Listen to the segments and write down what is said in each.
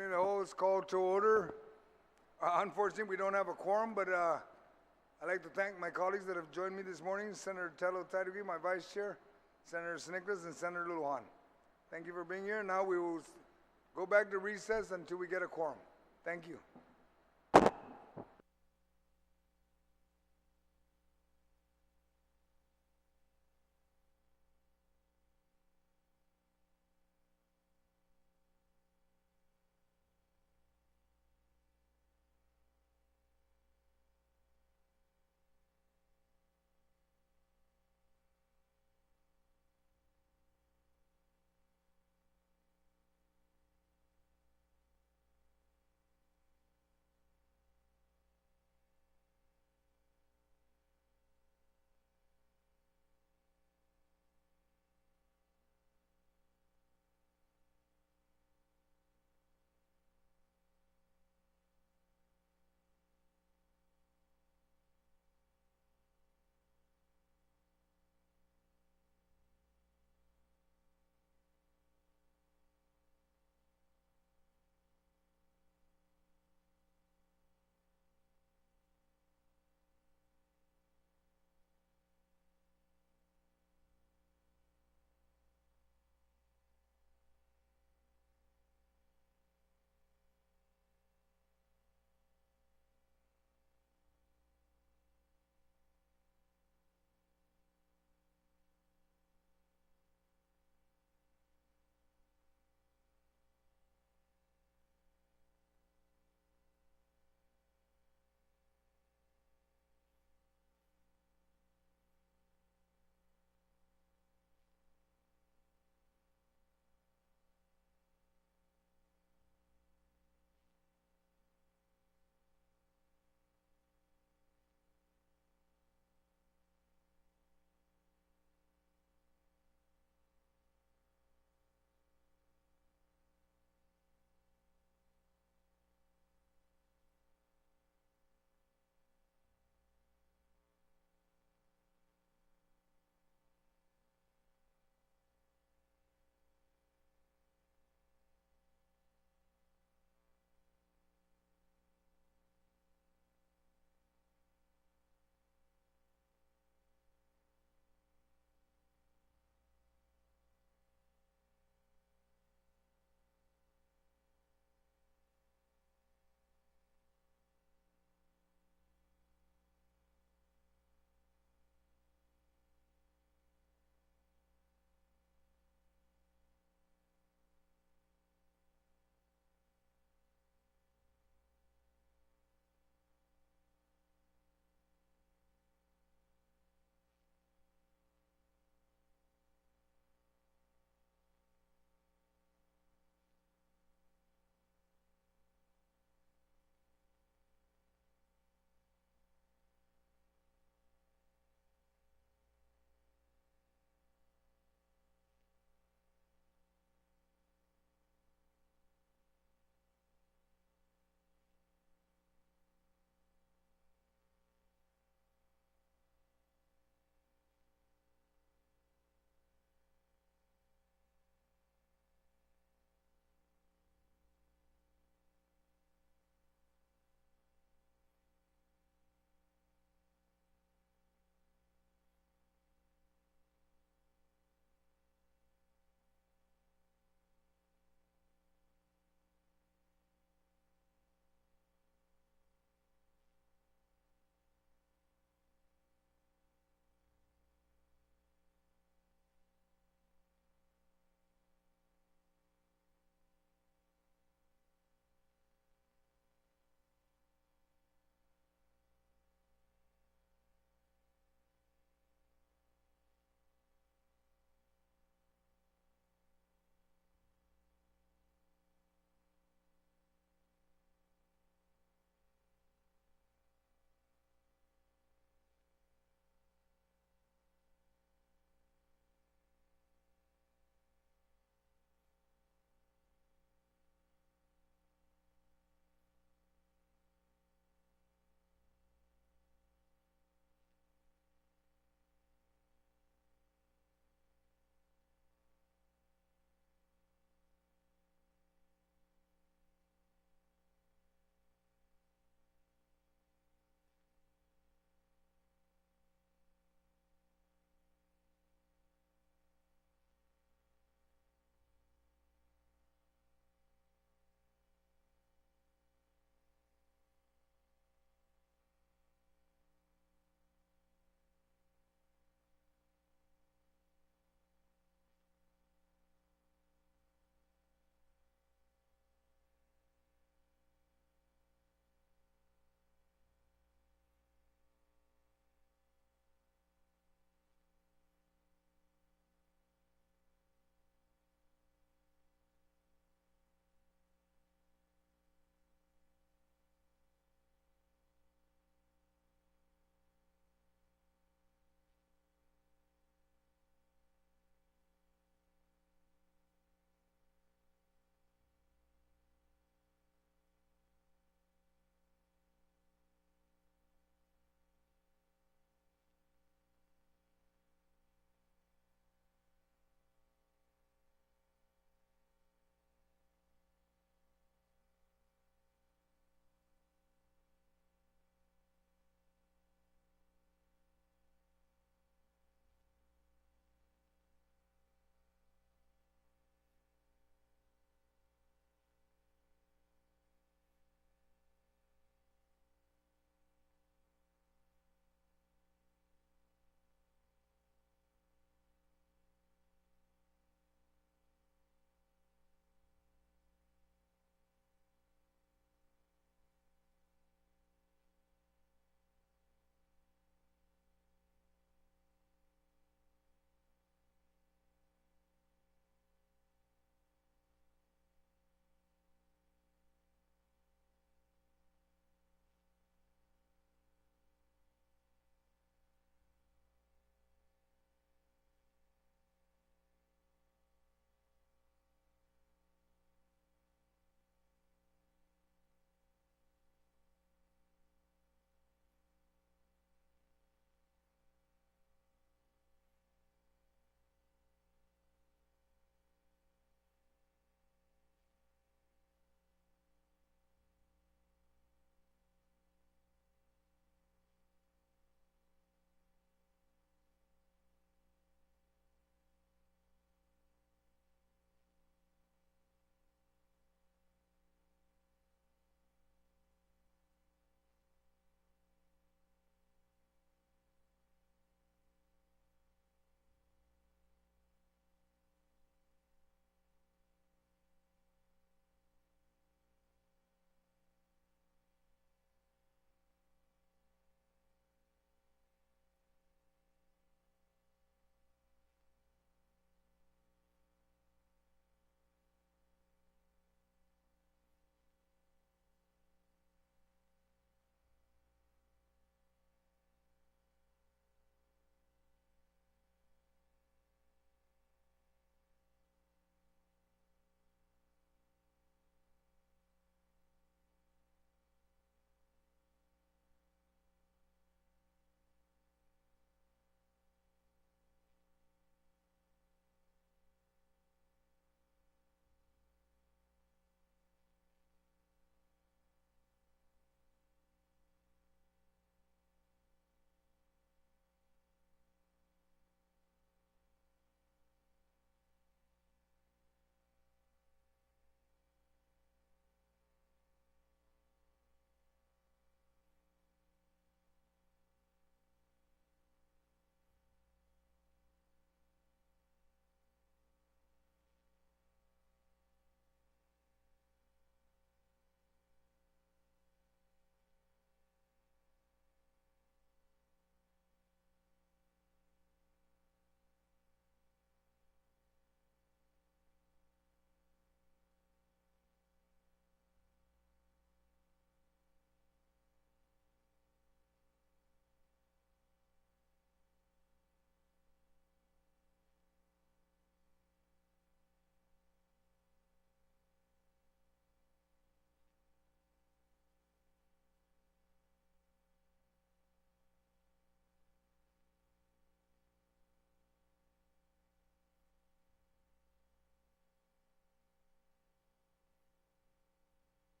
Committee of the Whole is called to order. Unfortunately, we don't have a quorum, but I'd like to thank my colleagues that have joined me this morning, Senator Tello Tadugui, my vice chair, Senator Snickles, and Senator Guåhan. Thank you for being here. Now we will go back to recess until we get a quorum. Thank you.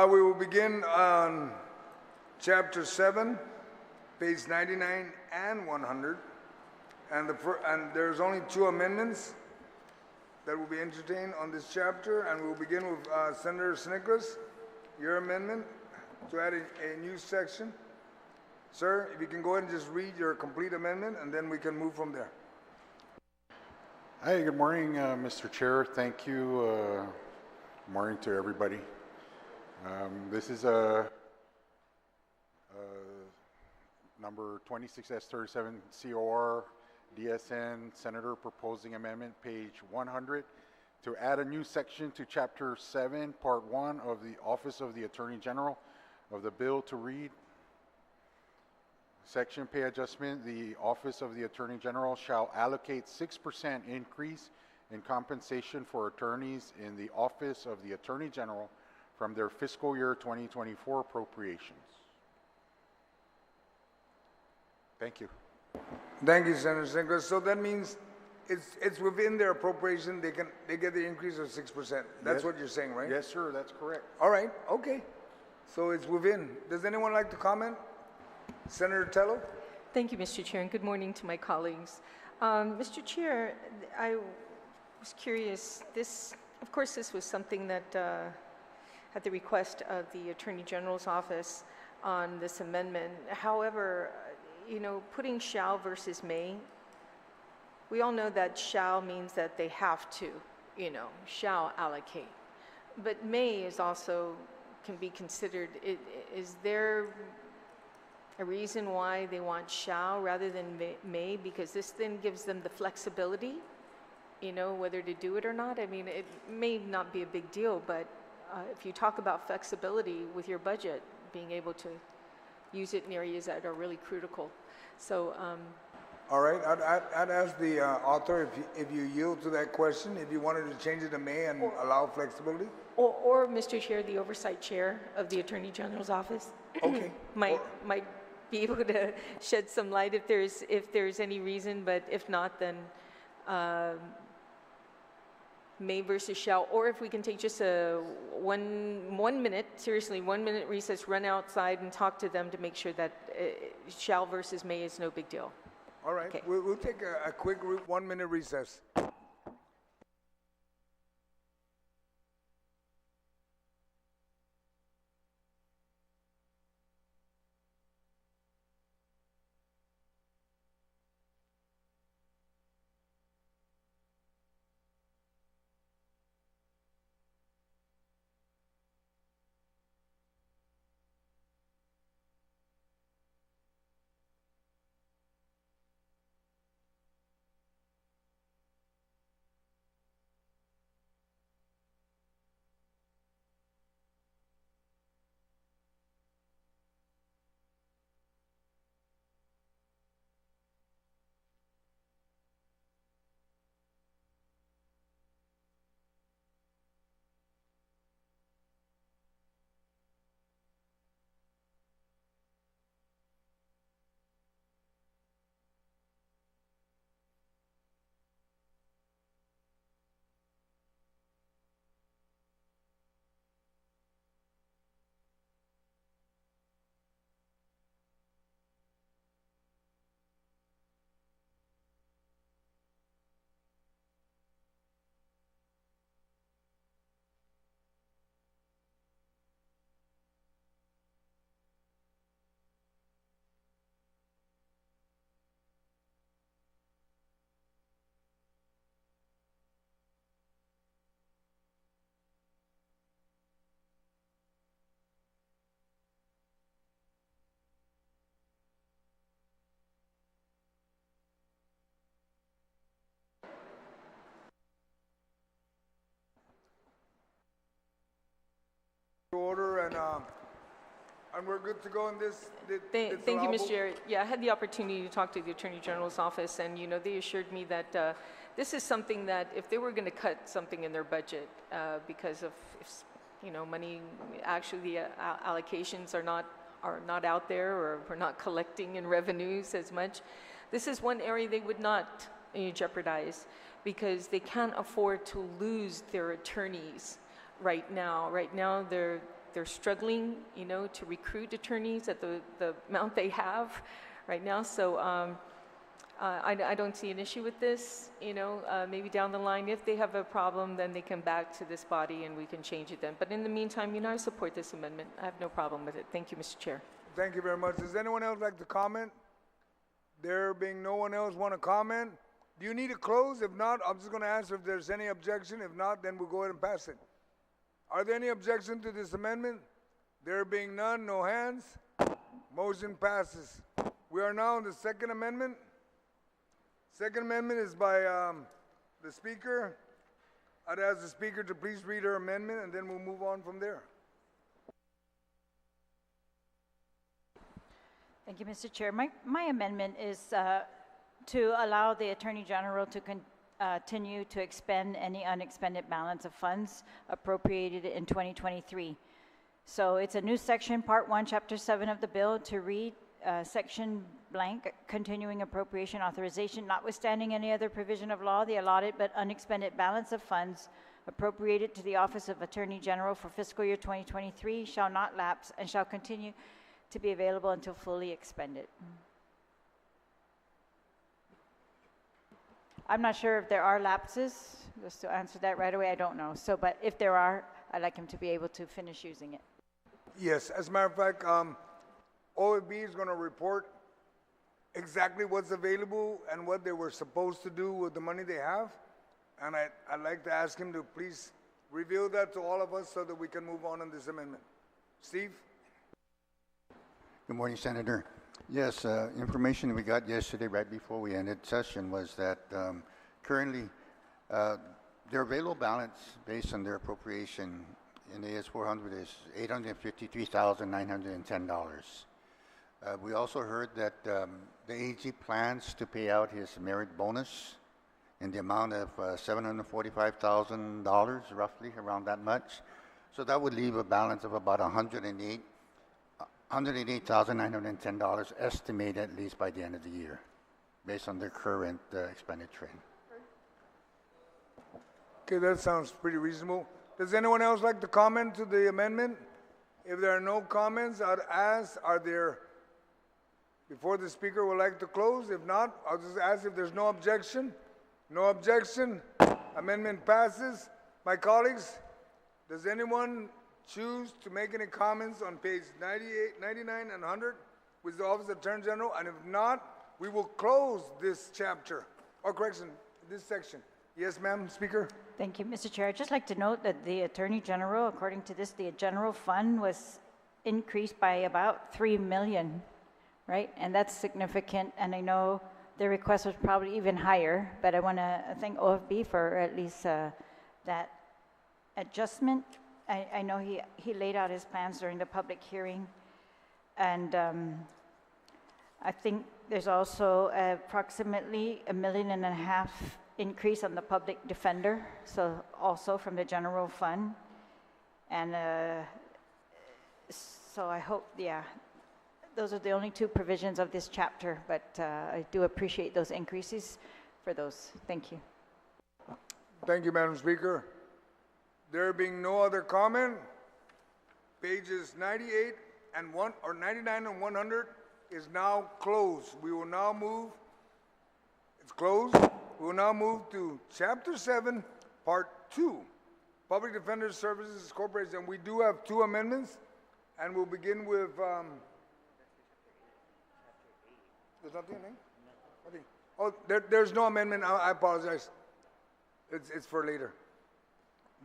We will begin on Chapter 7, page 99 and 100. And there's only 2 amendments that will be entertained on this chapter. And we'll begin with Senator Snickles, your amendment to add a new section. Sir, if you can go ahead and just read your complete amendment, and then we can move from there. Hi, good morning, Mr. Chair. Thank you. Good morning to everybody. This is number 26S37 COR DSN Senator Proposing Amendment, page 100, to add a new section to Chapter 7, Part 1 of the Office of the Attorney General of the bill to read. Section pay adjustment. The Office of the Attorney General shall allocate 6% increase in compensation for attorneys in the Office of the Attorney General from their fiscal year 2024 appropriations. Thank you. Thank you, Senator Snickles. So that means it's within their appropriation. They get the increase of 6%. That's what you're saying, right? Yes, sir. That's correct. All right. Okay. So it's within. Does anyone like to comment? Senator Tello. Thank you, Mr. Chair, and good morning to my colleagues. Mr. Chair, I was curious. Of course, this was something that, at the request of the Attorney General's office on this amendment. However, you know, putting shall versus may, we all know that shall means that they have to, you know, shall allocate. But may is also, can be considered, is there a reason why they want shall rather than may? Because this then gives them the flexibility, you know, whether to do it or not. I mean, it may not be a big deal, but if you talk about flexibility with your budget, being able to use it in areas that are really critical. So, all right, I'd ask the author if you yield to that question, if you wanted to change it to may and allow flexibility. Or Mr. Chair, the oversight chair of the Attorney General's office. Okay. might be able to shed some light if there's any reason, but if not, then may versus shall. Or if we can take just a one minute, seriously, 1 minute recess, run outside and talk to them to make sure that shall versus may is no big deal. All right, okay. We'll take a quick 1 minute recess. Order and we're good to go in this. Thank you, Mr. Chair. Yeah, I had the opportunity to talk to the Attorney General's office, and you know, they assured me that this is something that if they were going to cut something in their budget because of, you know, money, actually the allocations are not out there, or we're not collecting in revenues as much. This is one area they would not jeopardize, because they can't afford to lose their attorneys right now. Right now, they're struggling, to recruit attorneys at the amount they have right now. So I don't see an issue with this. Maybe down the line, if they have a problem, then they come back to this body and we can change it then. But in the meantime, I support this amendment. I have no problem with it. Thank you, Mr. Chair. Thank you very much. Does anyone else like to comment? There being no one else want to comment, do you need to close? If not, I'm just going to answer if there's any objection. If not, then we'll go ahead and pass it. Are there any objection to this amendment? There being none, no hands. Motion passes. We are now on the second amendment. Second amendment is by the speaker. I'd ask the speaker to please read her amendment, and then we'll move on from there. Thank you, Mr. Chair. My amendment is to allow the Attorney General to continue to expend any unexpended balance of funds appropriated in 2023. So it's a new section, Part 1, Chapter 7 of the bill, to read Section blank, continuing appropriation authorization, notwithstanding any other provision of law, the allotted but unexpended balance of funds appropriated to the Office of Attorney General for fiscal year 2023 shall not lapse and shall continue to be available until fully expended. I'm not sure if there are lapses. Just to answer that right away, I don't know. So, but if there are, I'd like him to be able to finish using it. Yes, as a matter of fact, OFB is going to report exactly what's available and what they were supposed to do with the money they have. And I'd like to ask him to please reveal that to all of us so that we can move on this amendment. Steve? Good morning, Senator. Yes, information we got yesterday right before we ended session was that currently their available balance based on their appropriation in the AS400 is $853,910. We also heard that the AG plans to pay out his merit bonus in the amount of $745,000, roughly around that much. So that would leave a balance of about $188,910 estimated at least by the end of the year, based on their current expenditure. Okay, that sounds pretty reasonable. Does anyone else like to comment to the amendment? If there are no comments, I'd ask, are there, before the speaker would like to close? If not, I'll just ask if there's no objection. No objection. Amendment passes. My colleagues, does anyone choose to make any comments on page 98, 99, and 100 with the Office of Attorney General? And if not, we will close this chapter, or correction, this section. Yes, ma'am, Speaker? Thank you, Mr. Chair. I'd just like to note that the Attorney General, according to this, the general fund was increased by about $3 million, right? And that's significant, and I know the request was probably even higher, but I want to thank OFB for at least that adjustment. I know he laid out his plans during the public hearing, and I think there's also approximately $1.5 million increase on the public defender, so also from the general fund, and so I hope, yeah, those are the only two provisions of this chapter, but I do appreciate those increases for those. Thank you. Thank you, Madam Speaker. There being no other comment, pages 98 and 99 and 100 is now closed. We will now move, it's closed. We will now move to Chapter 7, Part 2, Public Defender Services Corporation. And we do have two amendments, and we'll begin with, there's nothing, okay. Oh, there's no amendment. I apologize. It's for later.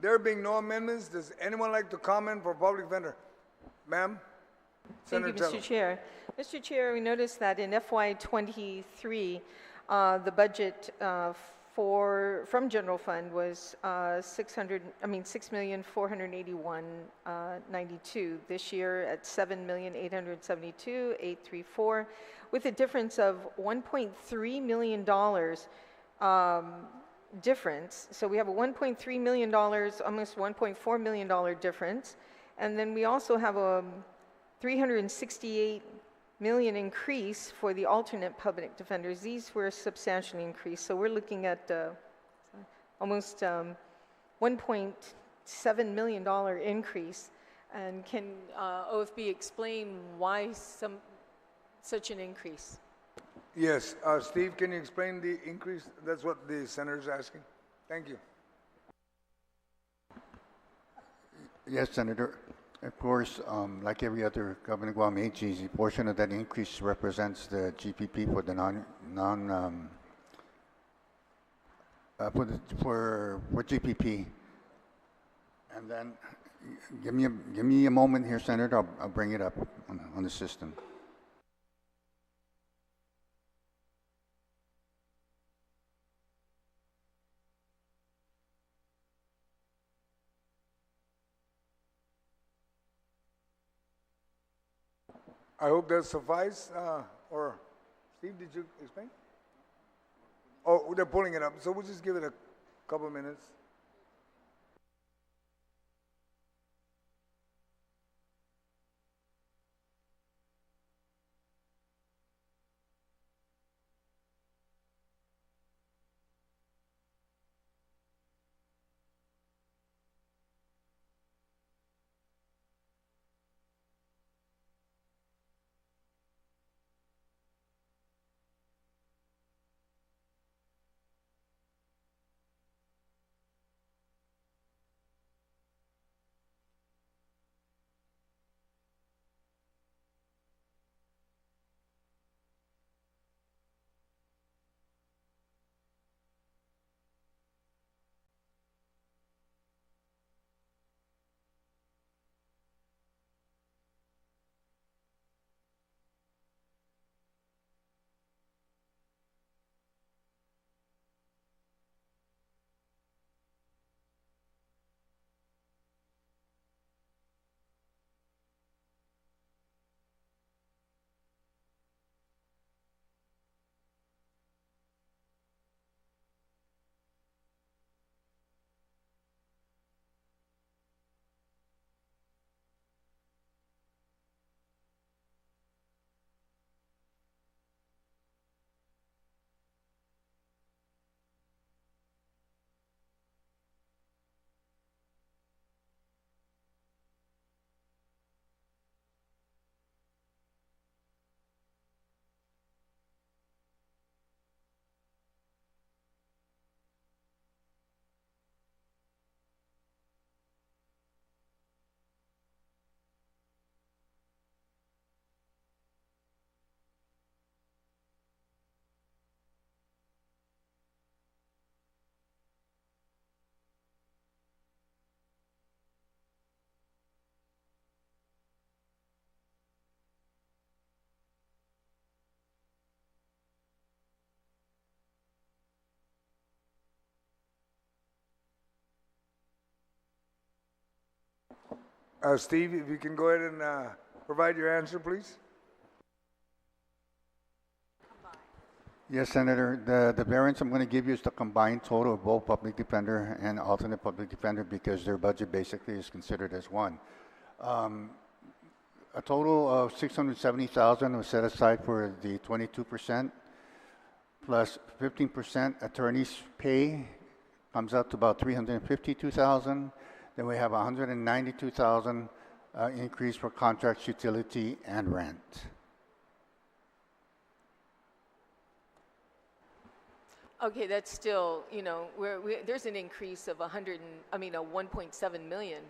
There being no amendments, does anyone like to comment for public defender? Ma'am? Thank you, Mr. Chair. Mr. Chair, we noticed that in FY23, the budget from general fund was $6,481,92. This year at $7,872,834, with a difference of $1.3 million difference. So we have a $1.3 million, almost $1.4 million difference, and then we also have a $368 million increase for the alternate public defenders. These were substantially increased, so we're looking at almost $1.7 million increase And can OFB explain why such an increase? Yes, Steve, can you explain the increase? That's what the senator's asking. Thank you. Yes, Senator. Of course, like every other government Guam agency, a portion of that increase represents the GPP for the for GPP. And then, give me a moment here, Senator. I'll bring it up on the system. I hope that suffice. Or Steve, did you explain? Oh, they're pulling it up, so we'll just give it a couple of minutes. Steve, if you can go ahead and provide your answer, please. Yes, Senator. The variance I'm going to give you is the combined total of both public defender and alternate public defender because their budget basically is considered as one. A total of $670,000 was set aside for the 22%, plus 15% attorney's pay comes out to about $352,000. Then we have $192,000 increase for contracts, utility, and rent. Okay, that's still, you know, there's an increase of 1.7 million.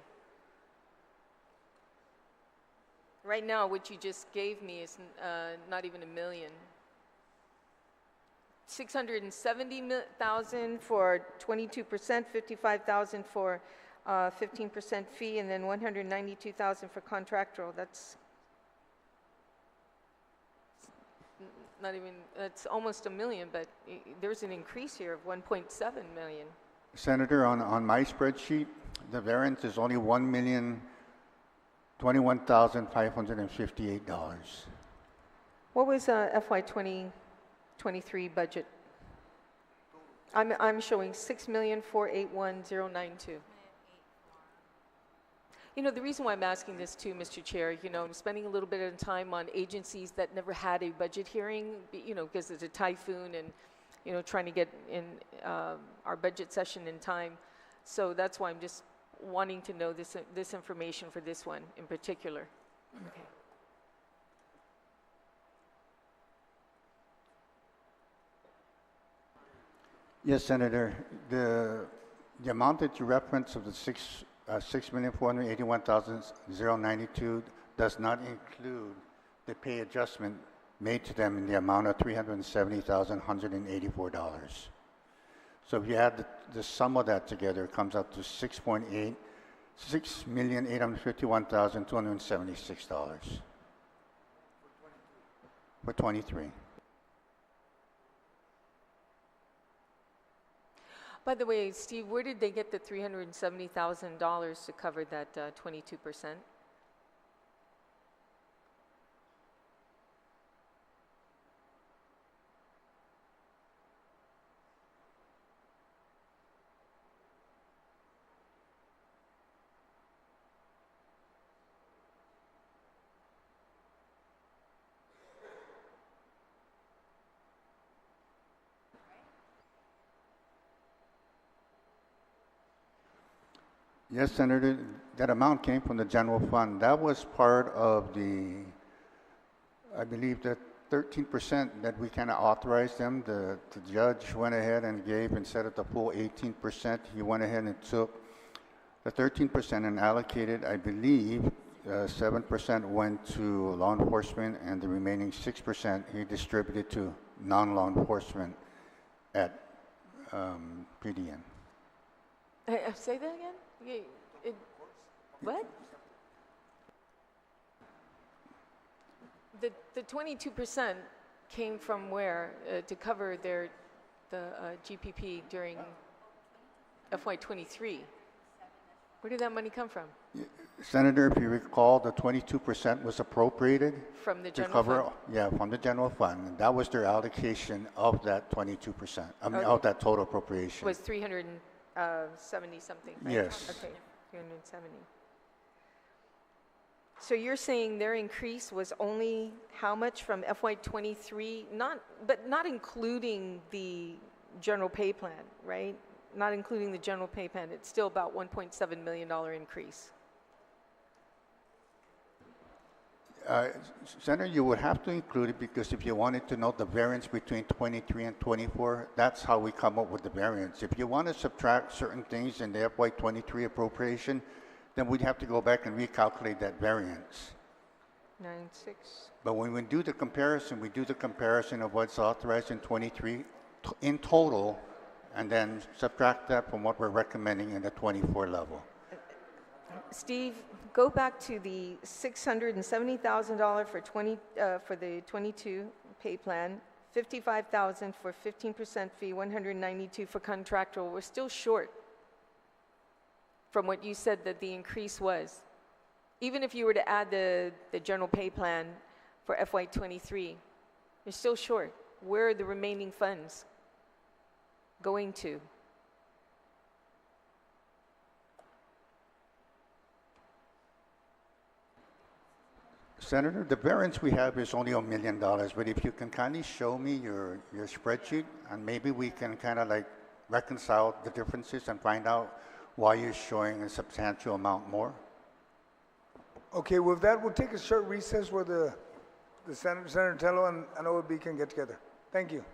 Right now, what you just gave me is not even $1 million. 670,000 for 22%, 55,000 for 15% fee, and then 192,000 for contractual. That's not even, that's almost $1 million, but there's an increase here of 1.7 million. Senator, on my spreadsheet, the variance is only $1,021,558. What was FY 2023 budget? I'm showing 6,481,092. You know, the reason why I'm asking this too, Mr. Chair, you know, I'm spending a little bit of time on agencies that never had a budget hearing, you know, because there's a typhoon and, you know, trying to get in our budget session in time. So that's why I'm just wanting to know this information for this one in particular. Okay. Yes, Senator. The amount that you reference of the 6,481,092 does not include the pay adjustment made to them in the amount of $370,184. So if you add the sum of that together, it comes out to $6,851,276 for 23. By the way, Steve, where did they get the $370,000 to cover that 22%? Yes, Senator, that amount came from the general fund. That was part of the, I believe, the 13% that we kind of authorized them. The judge went ahead and gave, instead of the full 18%, he went ahead and took the 13% and allocated, I believe, 7% went to law enforcement, and the remaining 6% he distributed to non-law enforcement at PDN. Say that again? What? The 22% came from where to cover the GPP during FY23? Where did that money come from? Senator, if you recall, the 22% was appropriated From the to general cover, fund? yeah, from the general fund. And that was their allocation of that 22%, I mean, Okay. of that total appropriation. Was 370 something, right? Yes. Okay, 370. So you're saying their increase was only how much from FY23? But not including the general pay plan, right? Not including the general pay plan. It's still about $1.7 million increase. Senator, you would have to include it, because if you wanted to know the variance between 23 and 24, that's how we come up with the variance. If you want to subtract certain things in the FY23 appropriation, then we'd have to go back and recalculate that variance. 9.6. But when we do the comparison, we do the comparison of what's authorized in 23 in total, and then subtract that from what we're recommending in the 24 level. Steve, go back to the $670,000 for the 22 pay plan, $55,000 for 15% fee, $192 for contractual. We're still short from what you said that the increase was. Even if you were to add the general pay plan for FY23, you're still short. Where are the remaining funds going to? Senator, the variance we have is only $1 million, but if you can kindly show me your spreadsheet, and maybe we can kind of like reconcile the differences and find out why you're showing a substantial amount more. Okay, with that, we'll take a short recess where the Senator Tello and OAB can get together. Thank you.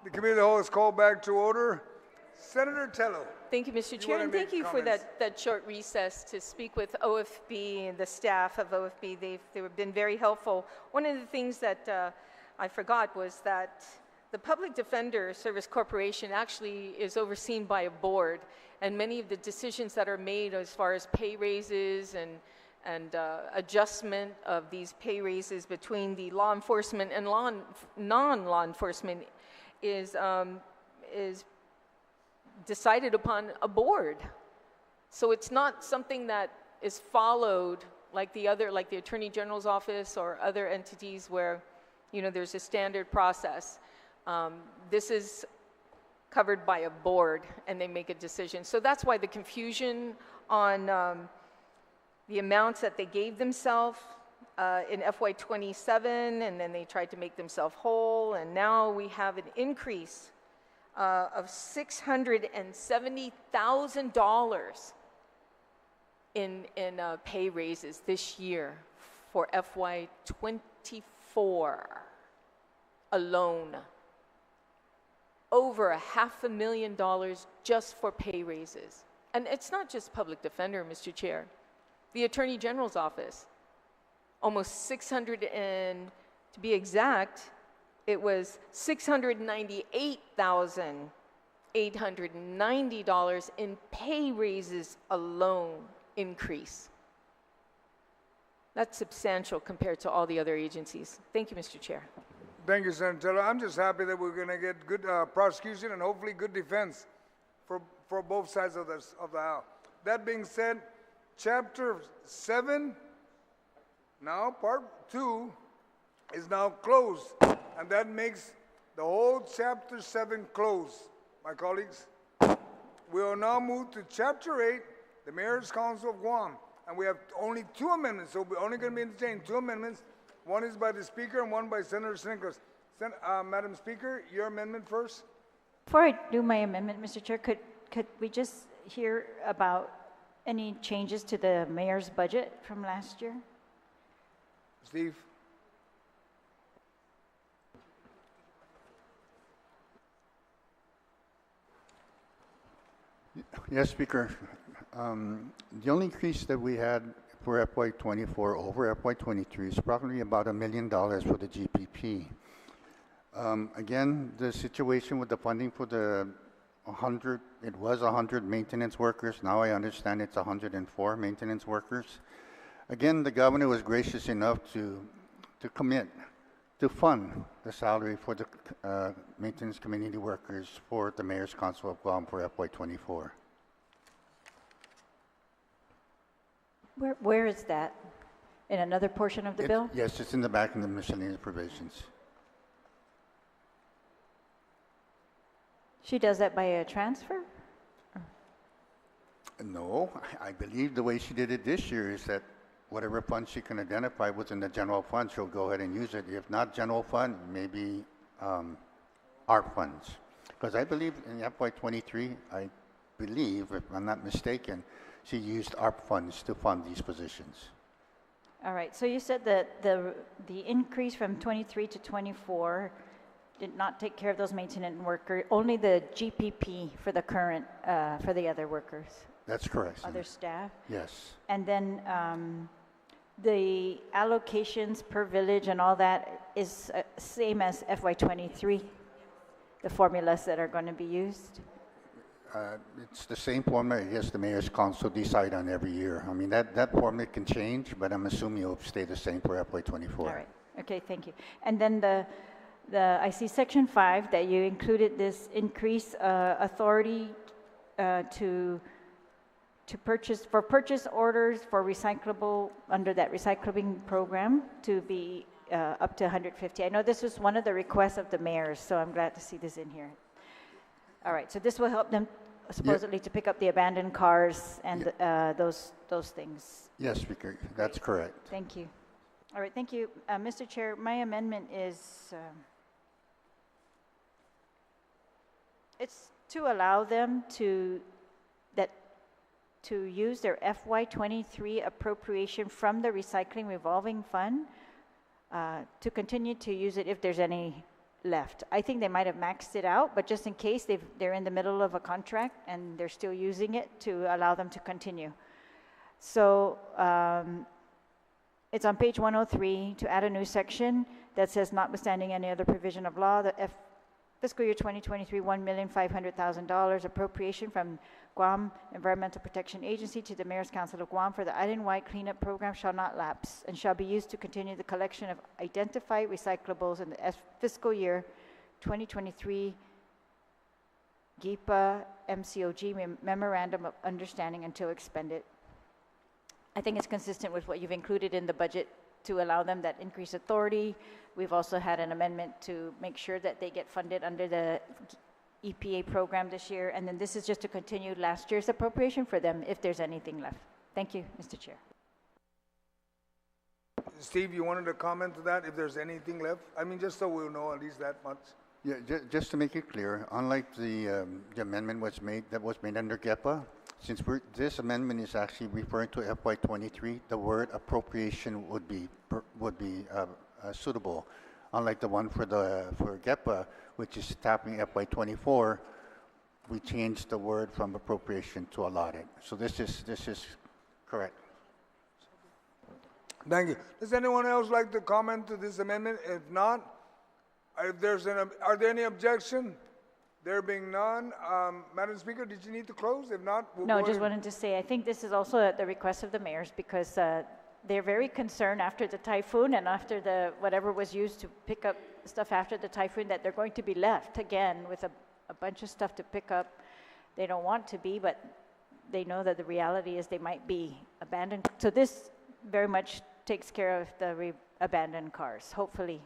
The committee of the whole is called back to order. Senator Tello. Thank you, Mr. Chair, wanna and make thank you for comments? that short recess to speak with OFB and the staff of OFB. They've been very helpful. One of the things that I forgot was that the Public Defender Service Corporation actually is overseen by a board, and many of the decisions that are made as far as pay raises and adjustment of these pay raises between the law enforcement and non-law enforcement is decided upon a board. So it's not something that is followed like the Attorney General's office or other entities where, you know, there's a standard process. This is covered by a board and they make a decision. So that's why the confusion on the amounts that they gave themselves in FY27, and then they tried to make themselves whole, and now we have an increase of $670,000 in pay raises this year for FY24 alone. Over $500,000 just for pay raises. And it's not just public defender, Mr. Chair. The Attorney General's office, almost 600 and, to be exact, it was $698,890 in pay raises alone increase. That's substantial compared to all the other agencies. Thank you, Mr. Chair. Thank you, Senator Tello. I'm just happy that we're going to get good prosecution and hopefully good defense for both sides of the aisle. That being said, Chapter 7, now Part 2, is now closed, and that makes the whole Chapter 7 closed, my colleagues. We will now move to Chapter 8, the Mayor's Council of Guam, and we have only 2 amendments, so we're only going to be entertaining 2 amendments. One is by the Speaker and one by Senator Snickers. Madam Speaker, your amendment first. Before I do my amendment, Mr. Chair, could we just hear about any changes to the mayor's budget from last year? Steve. Yes, Speaker. The only increase that we had for FY24 over FY23 is probably about $1 million for the GPP. Again, the situation with the funding for the 100, it was 100 maintenance workers. Now I understand it's 104 maintenance workers. Again, the governor was gracious enough to commit to fund the salary for the maintenance community workers for the Mayor's Council of Guam for FY24. Where is that? In another portion of the bill? Yes, it's in the back in the miscellaneous provisions. She does that by a transfer? No, I believe the way she did it this year is that whatever fund she can identify within the general fund, she'll go ahead and use it. If not general fund, maybe ARP funds. Because I believe in FY23, I believe, if I'm not mistaken, she used ARP funds to fund these positions. All right, so you said that the increase from 23 to 24 did not take care of those maintenance workers, only the GPP for the current, for the other workers, That's correct. other staff? Yes. And then the allocations per village and all that is same as FY23, the formulas that are going to be used? It's the same formula, I guess the Mayor's Council decide on every year. I mean, that formula can change, but I'm assuming it'll stay the same for FY24. All right, okay, thank you. And then I see Section 5 that you included this increase authority to purchase, for purchase orders for recyclable, under that recycling program, to be up to 150. I know this was one of the requests of the mayors, so I'm glad to see this in here. All right, so this will help them supposedly to pick up the abandoned cars and those things. Yes, Speaker, that's correct. Thank you. All right, thank you. Mr. Chair, my amendment is, it's to allow them to use their FY23 appropriation from the recycling revolving fund to continue to use it if there's any left. I think they might have maxed it out, but just in case they're in the middle of a contract and they're still using it to allow them to continue. So it's on page 103 to add a new section that says, notwithstanding any other provision of law, the fiscal year 2023 $1,500,000 appropriation from Guam Environmental Protection Agency to the Mayor's Council of Guam for the island-wide cleanup program shall not lapse and shall be used to continue the collection of identified recyclables in the fiscal year 2023 GIPA MCOG Memorandum of Understanding until expended. I think it's consistent with what you've included in the budget to allow them that increased authority. We've also had an amendment to make sure that they get funded under the EPA program this year, and then this is just to continue last year's appropriation for them if there's anything left. Thank you, Mr. Chair. Steve, you wanted to comment to that, if there's anything left? I mean, just so we'll know at least that much. Yeah, just to make it clear, unlike the amendment that was made under GEPA, since this amendment is actually referring to FY23, the word appropriation would be suitable. Unlike the one for GEPA, which is tapping FY24, we changed the word from appropriation to allotted. So this is correct. Thank you. Does anyone else like to comment to this amendment? If not, are there any objection? There being none, Madam Speaker, did you need to close? If not, we'll No, go just ahead. wanted to say, I think this is also at the request of the mayors because they're very concerned after the typhoon and after the whatever was used to pick up stuff after the typhoon that they're going to be left again with a bunch of stuff to pick up. They don't want to be, but they know that the reality is they might be abandoned. So this very much takes care of the abandoned cars, hopefully.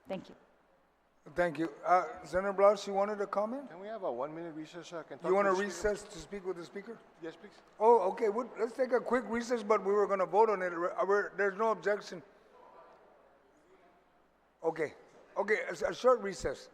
Thank you. Thank you. Senator Blas, you wanted to comment? Can we have a 1 minute recess? So I can talk You want to the speaker? recess to speak with the speaker? Yes, please. Oh, okay. Let's take a quick recess, but we were going to vote on it. There's no objection. Okay. Okay, a short recess.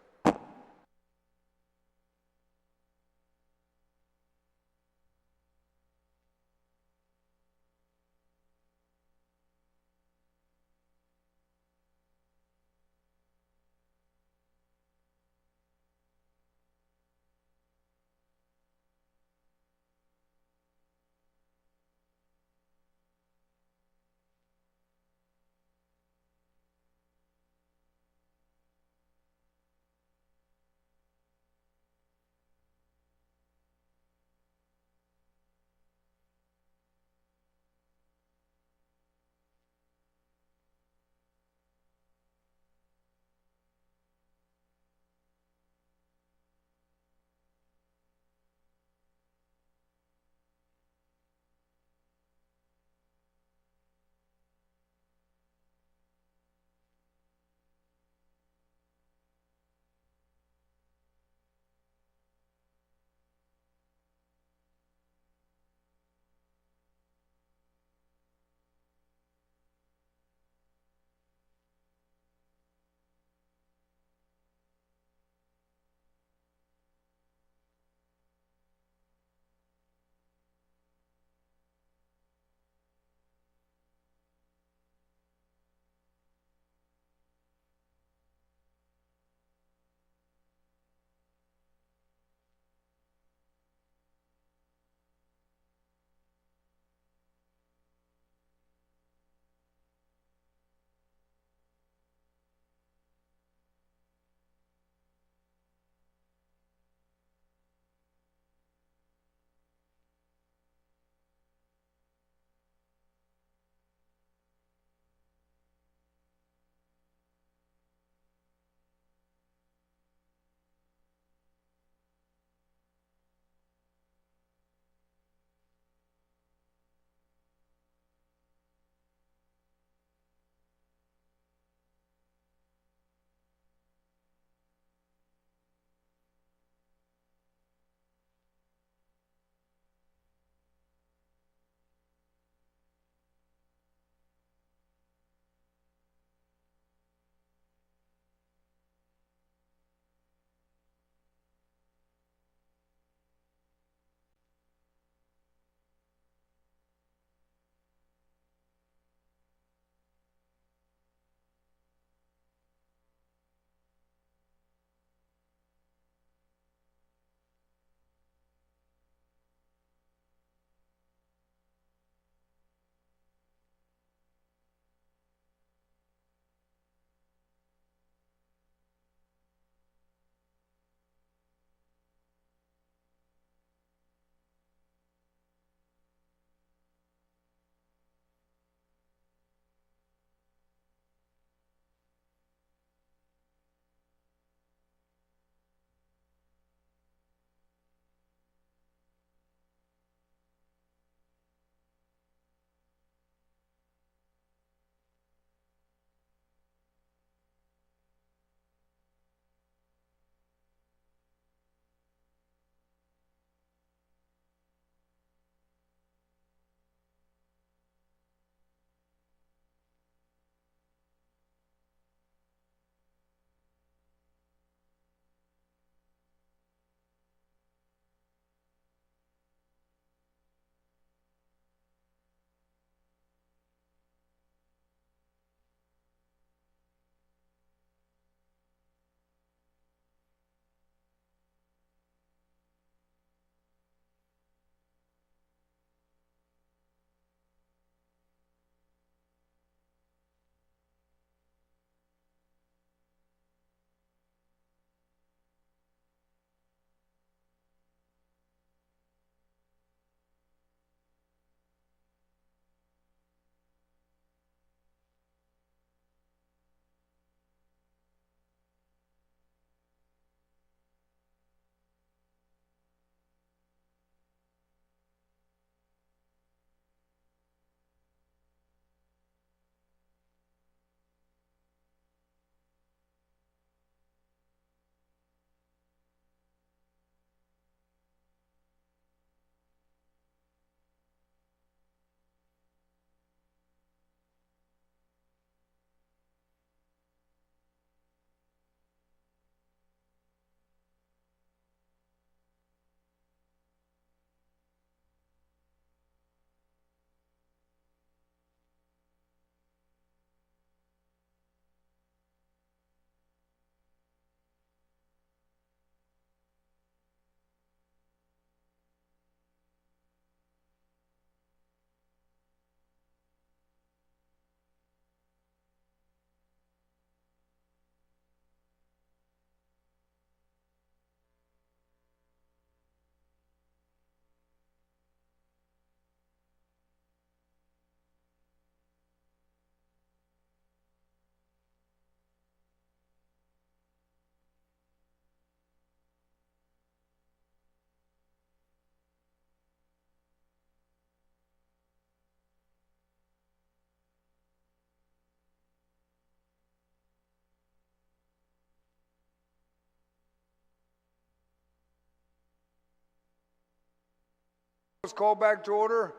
is called back to order.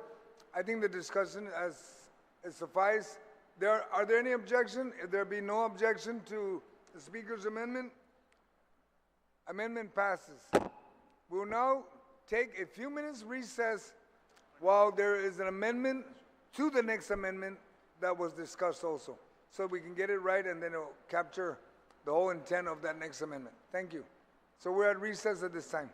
I think the discussion has sufficed. Are there any objection? If there be no objection to the Speaker's amendment, amendment passes. We will now take a few minutes recess while there is an amendment to the next amendment that was discussed also, so we can get it right and then it'll capture the whole intent of that next amendment. Thank you. So we're at recess at this time.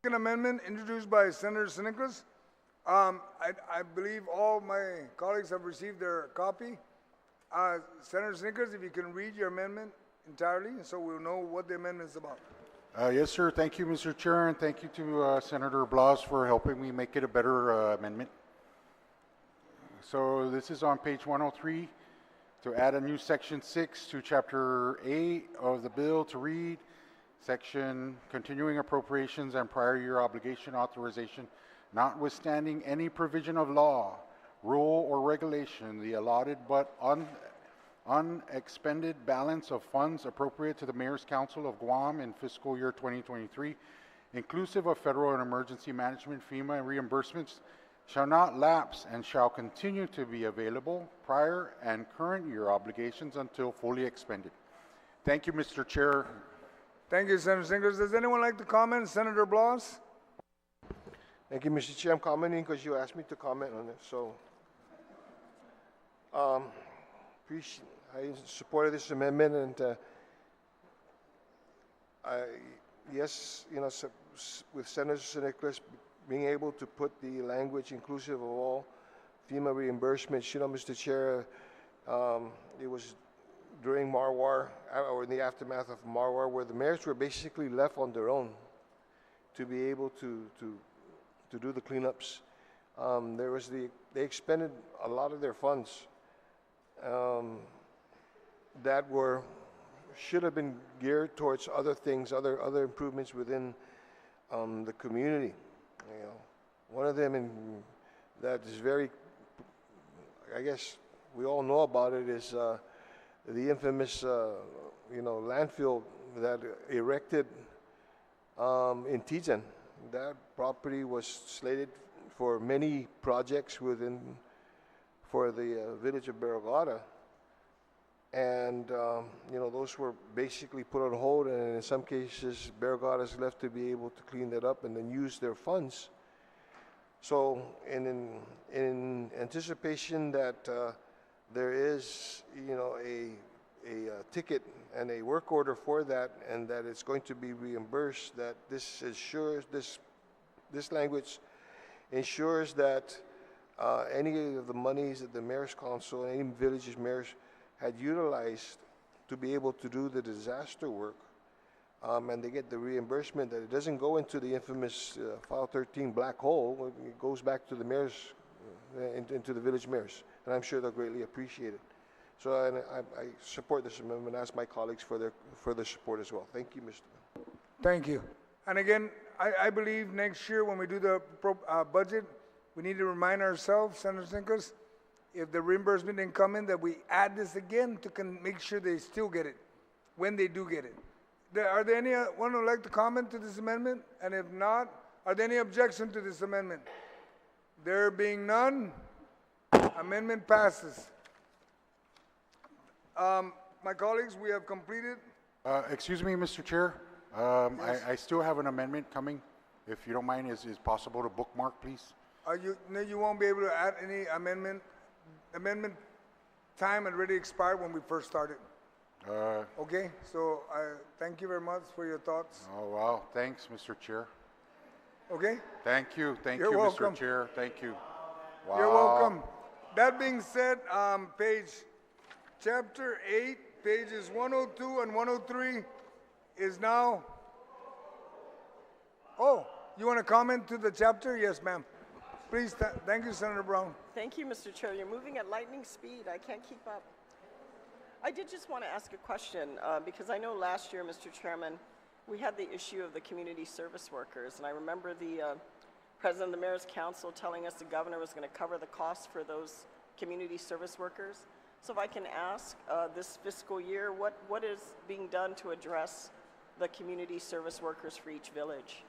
Second amendment introduced by Senator Nicholas. I believe all my colleagues have received their copy. Senator Nicholas, if you can read your amendment entirely, so we'll know what the amendment is about. Yes, sir. Thank you, Mr. Chair, and thank you to Senator Blas for helping me make it a better amendment. So this is on page 103, to add a new section 6 to chapter 8 of the bill to read, section continuing appropriations and prior year obligation authorization, notwithstanding any provision of law, rule, or regulation, the allotted but unexpended balance of funds appropriate to the Mayor's Council of Guam in fiscal year 2023, inclusive of federal and emergency management FEMA reimbursements, shall not lapse and shall continue to be available prior and current year obligations until fully expended. Thank you, Mr. Chair. Thank you, Senator Nicholas. Does anyone like to comment? Senator Blas? Thank you, Mr. Chair. I'm commenting because you asked me to comment on it. So, I supported this amendment, and yes, you know, with Senator Nicholas being able to put the language inclusive of all FEMA reimbursements, you know, Mr. Chair, it was during Marwar, or in the aftermath of Marwar, where the mayors were basically left on their own to be able to do the cleanups. They expended a lot of their funds that should have been geared towards other things, other improvements within the community. You know, one of them that is very, I guess we all know about it, is the infamous, you know, landfill that erected in Tijan. That property was slated for many projects for the village of Barragata. And, you know, those were basically put on hold, and in some cases, Barragata is left to be able to clean that up and then use their funds. So, in anticipation that there is, you know, a ticket and a work order for that, and that it's going to be reimbursed, that this ensures, this language ensures that any of the monies that the Mayor's Council and any village's mayors had utilized to be able to do the disaster work, and they get the reimbursement, that it doesn't go into the infamous File 13 black hole. It goes back to the mayors, into the village mayors, and I'm sure they'll greatly appreciate it. So I support this amendment, ask my colleagues for their support as well. Thank you, Mr. Mayor. Thank you. And again, I believe next year when we do the budget, we need to remind ourselves, Senator Nicholas, if the reimbursement didn't come in, that we add this again to make sure they still get it when they do get it. Are there anyone who would like to comment to this amendment? And if not, are there any objection to this amendment? There being none, amendment passes. My colleagues, we have completed. Excuse me, Mr. Chair. Yes. I still have an amendment coming. If you don't mind, is possible to bookmark, please? You won't be able to add any amendment. Amendment time had already expired when we first started. Okay, so thank you very much for your thoughts. Oh, wow. Thanks, Mr. Chair. Okay? Thank you. Thank You're you, welcome. Mr. Chair. Thank you. Wow. You're welcome. That being said, chapter 8, pages 102 and 103 is now. Oh, you want to comment to the chapter? Yes, ma'am. Please, thank you, Senator Brown. Thank you, Mr. Chair. You're moving at lightning speed. I can't keep up. I did just want to ask a question, because I know last year, Mr. Chairman, we had the issue of the community service workers, and I remember the President of the Mayor's Council telling us the governor was going to cover the costs for those community service workers. So if I can ask, this fiscal year, what is being done to address the community service workers for each village?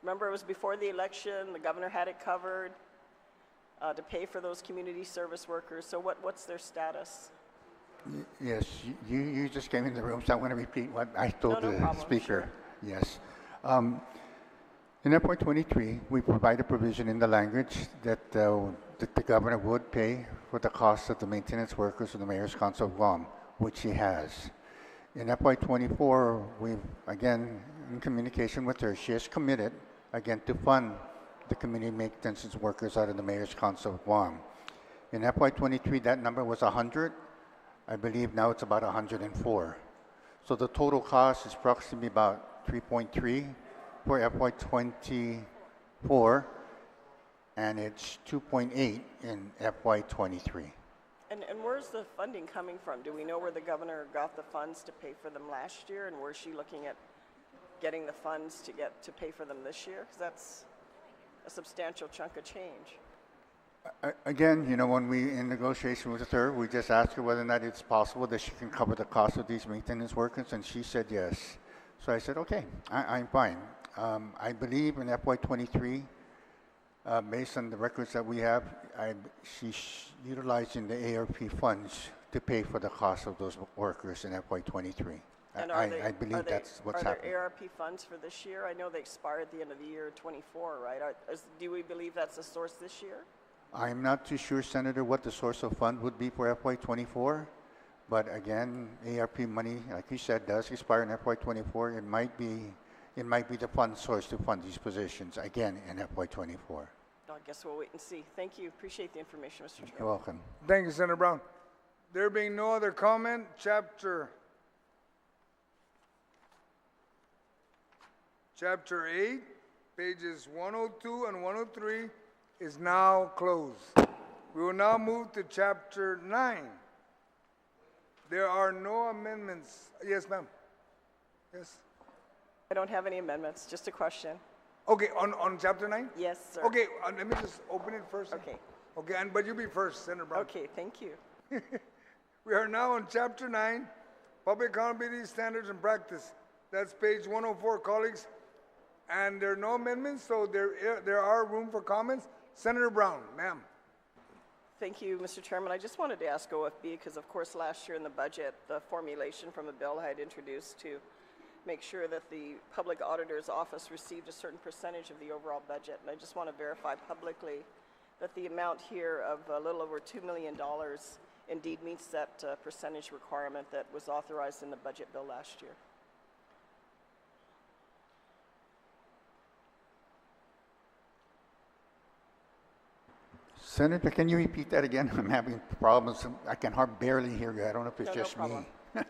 Remember, it was before the election, the governor had it covered to pay for those community service workers. So what's their status? Yes, you just came in the room, so I want to repeat what I told No the problem. speaker. Sure. Yes. In FY2023, we provide a provision in the language that the governor would pay for the cost of the maintenance workers of the Mayor's Council of Guam, which he has. In FY2024, we've, again, in communication with her, she has committed again, to fund the community maintenance workers out of the Mayor's Council of Guam. In FY23, that number was 100. I believe now it's about 104. So the total cost is approximately about 3.3 for FY24, and it's 2.8 in FY23. And where's the funding coming from? Do we know where the governor got the funds to pay for them last year, and where's she looking at getting the funds to pay for them this year? Because that's a substantial chunk of change. Again, you know, when we in negotiation with her, we just asked her whether or not it's possible that she can cover the cost of these maintenance workers, and she said yes. So I said, okay, I'm fine. I believe in FY23, based on the records that we have, she's utilizing the ARP funds to pay for the cost of those workers in FY23. And I believe that's what's happening. Are there ARP funds for this year? I know they expire at the end of the year 24, right? Do we believe that's the source this year? I'm not too sure, Senator, what the source of fund would be for FY24. But again, ARP money, like you said, does expire in FY24. It might be the fund source to fund these positions again in FY24. I guess we'll wait and see. Thank you. Appreciate the information, Mr. Chair. You're welcome. Thank you, Senator Brown. There being no other comment, Chapter 8, pages 102 and 103 is now closed. We will now move to Chapter 9. There are no amendments. Yes, ma'am. Yes. I don't have any amendments, just a question. Okay, on Chapter 9? Yes, sir. Okay, let me just open it first. Okay. Okay, but you be first, Senator Brown. Okay, thank you. We are now on Chapter 9, Public Accountability Standards and Practice. That's page 104, colleagues. And there are no amendments, so there are room for comments. Senator Brown, ma'am. Thank you, Mr. Chairman. I just wanted to ask OFB, because of course last year in the budget, the formulation from a bill I had introduced to make sure that the public auditor's office received a certain percentage of the overall budget. And I just want to verify publicly that the amount here of a little over $2 million indeed meets that percentage requirement that was authorized in the budget bill last year. Senator, can you repeat that again? I'm having problems. I can barely hear you. I don't know if it's No just problem. me.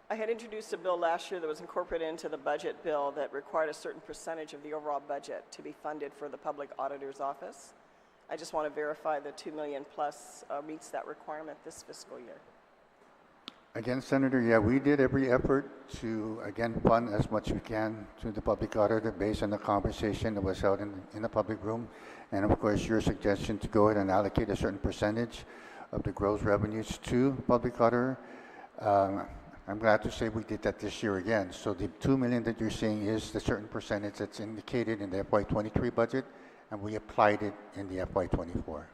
I had introduced a bill last year that was incorporated into the budget bill that required a certain percentage of the overall budget to be funded for the public auditor's office. I just want to verify the $2 million plus meets that requirement this fiscal year. Again, Senator, yeah, we did every effort to, again, fund as much as we can to the public auditor based on the conversation that was held in the public room. And of course, your suggestion to go ahead and allocate a certain percentage of the gross revenues to public auditor. I'm glad to say we did that this year again. So the $2 million that you're seeing is the certain percentage that's indicated in the FY23 budget, and we applied it in the FY24.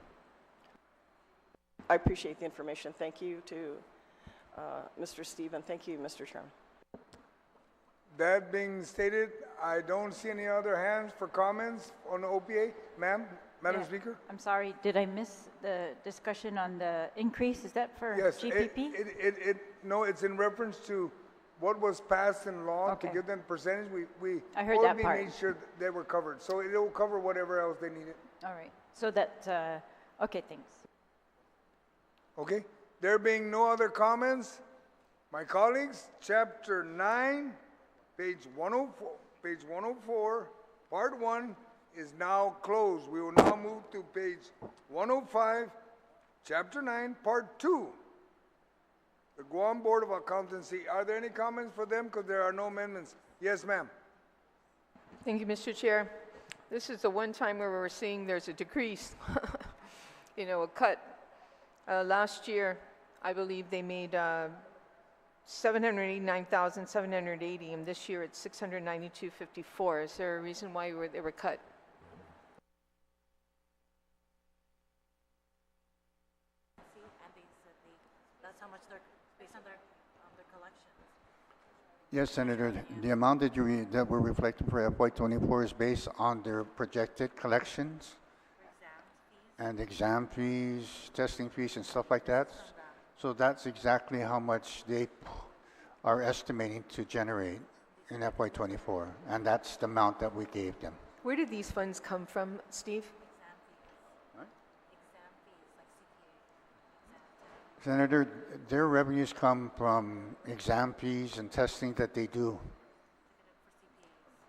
I appreciate the information. Thank you to Mr. Stephen. Thank you, Mr. Chairman. That being stated, I don't see any other hands for comments on the OPA. Ma'am, Madam Yeah. Speaker? I'm sorry, did I miss the discussion on the increase? Is that for Yes, GPP? no, it's in reference to what was passed in law to Okay. give them percentage. I heard that OPA part. made sure they were covered. So it'll cover whatever else they needed. All right, so that, okay, thanks. Okay? There being no other comments, my colleagues, Chapter 9, page 104, Part 1 is now closed. We will now move to page 105, Chapter 9, Part 2. The Guam Board of Accountancy. Are there any comments for them? Because there are no amendments. Yes, ma'am. Thank you, Mr. Chair. This is the one time where we're seeing there's a decrease, a cut. Last year, I believe they made 789,780, and this year it's 692.54. Is there a reason why they were cut? That's how much they're, based on their collections. Yes, Senator. The amount that that we're reflecting for FY24 is based on their projected collections and exam fees, testing fees, and stuff like that. So that's exactly how much they are estimating to generate in FY24, and that's the amount that we gave them. Where did these funds come from, Steve? Senator, their revenues come from exam fees and testing that they do.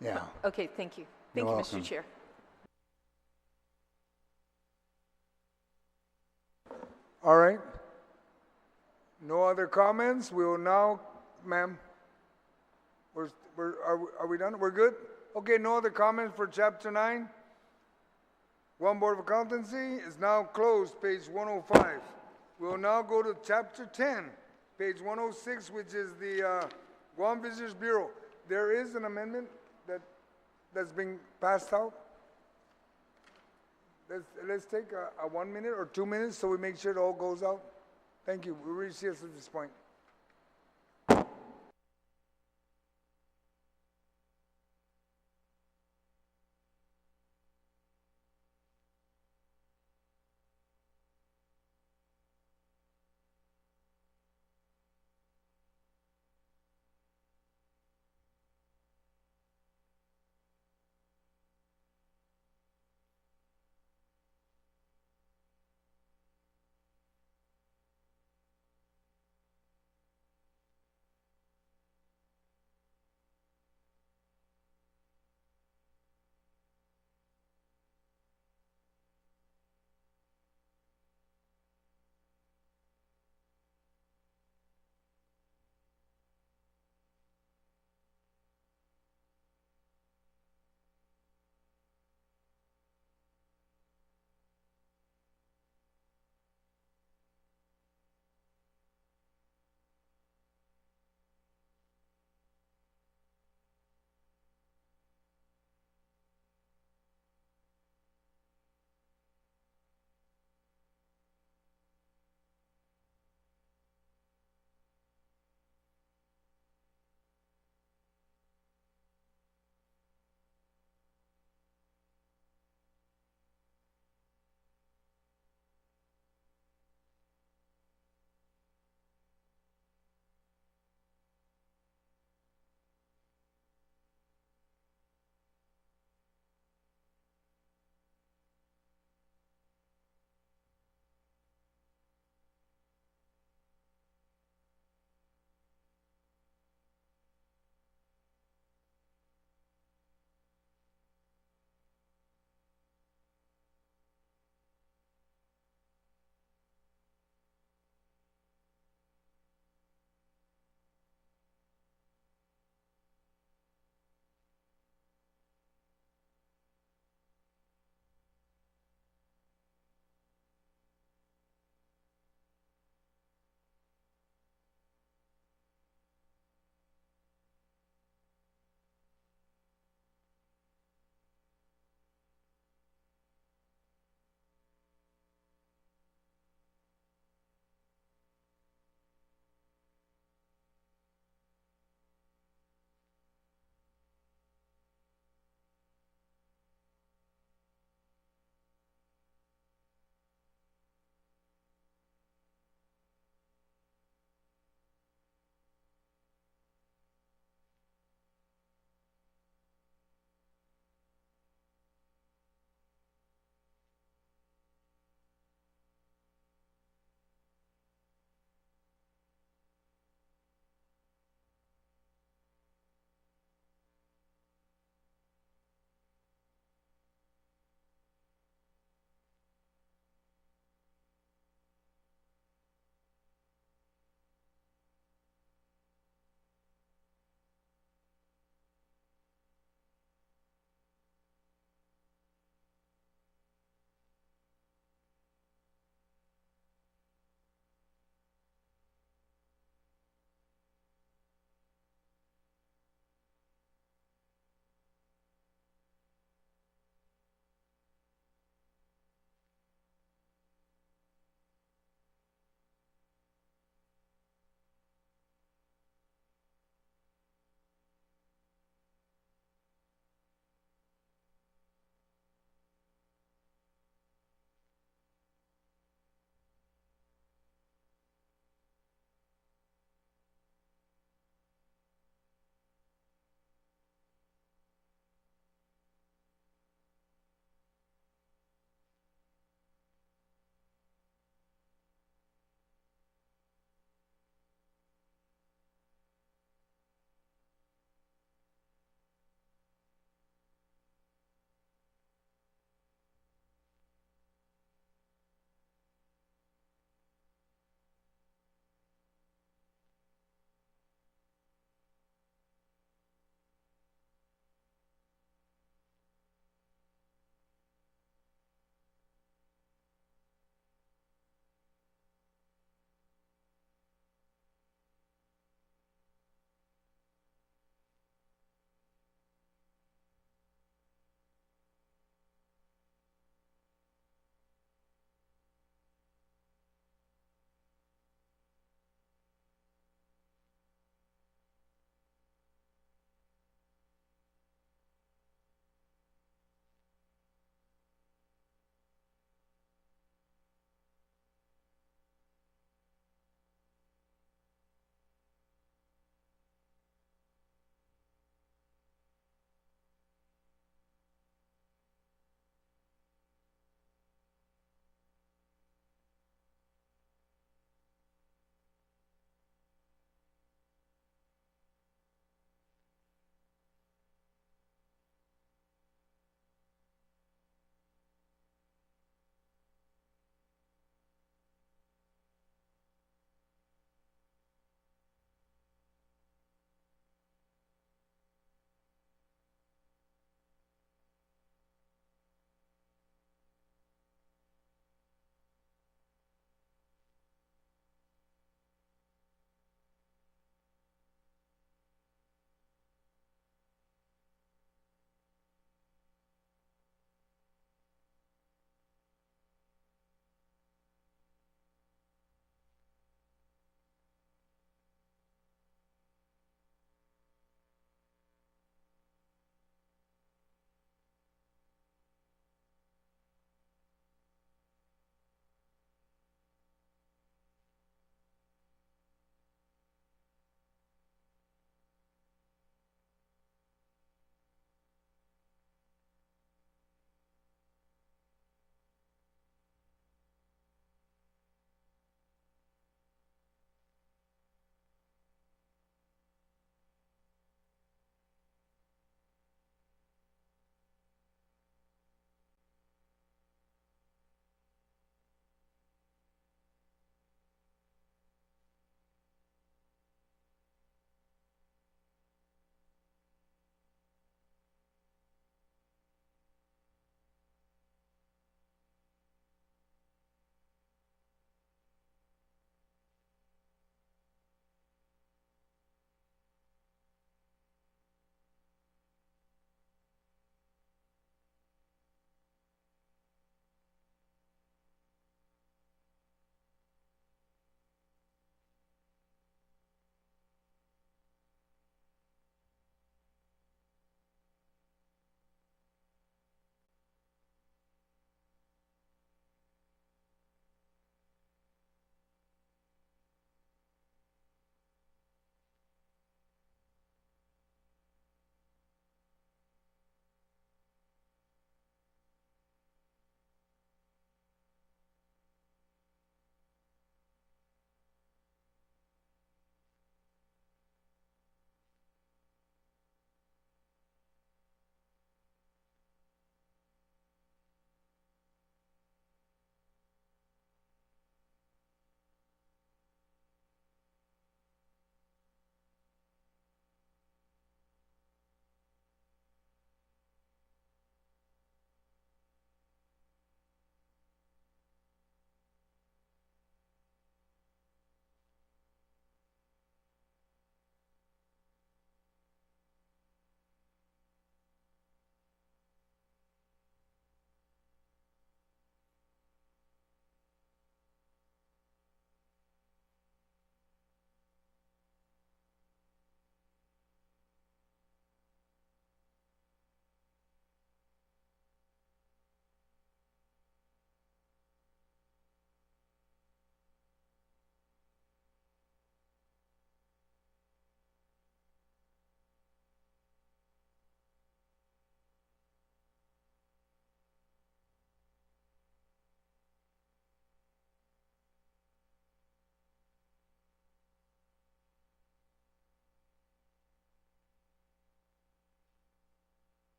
Yeah. Okay, thank you. Thank You're you, welcome. Mr. Chair. All right. No other comments? We will now, ma'am. Are we done? We're good? Okay, no other comments for Chapter 9. Guam Board of Accountancy is now closed, page 105. We will now go to Chapter 10, page 106, which is the Guam Visitors Bureau. There is an amendment that's being passed out. Let's take a 1 minute or 2 minutes so we make sure it all goes out. Thank you. We recess at this point.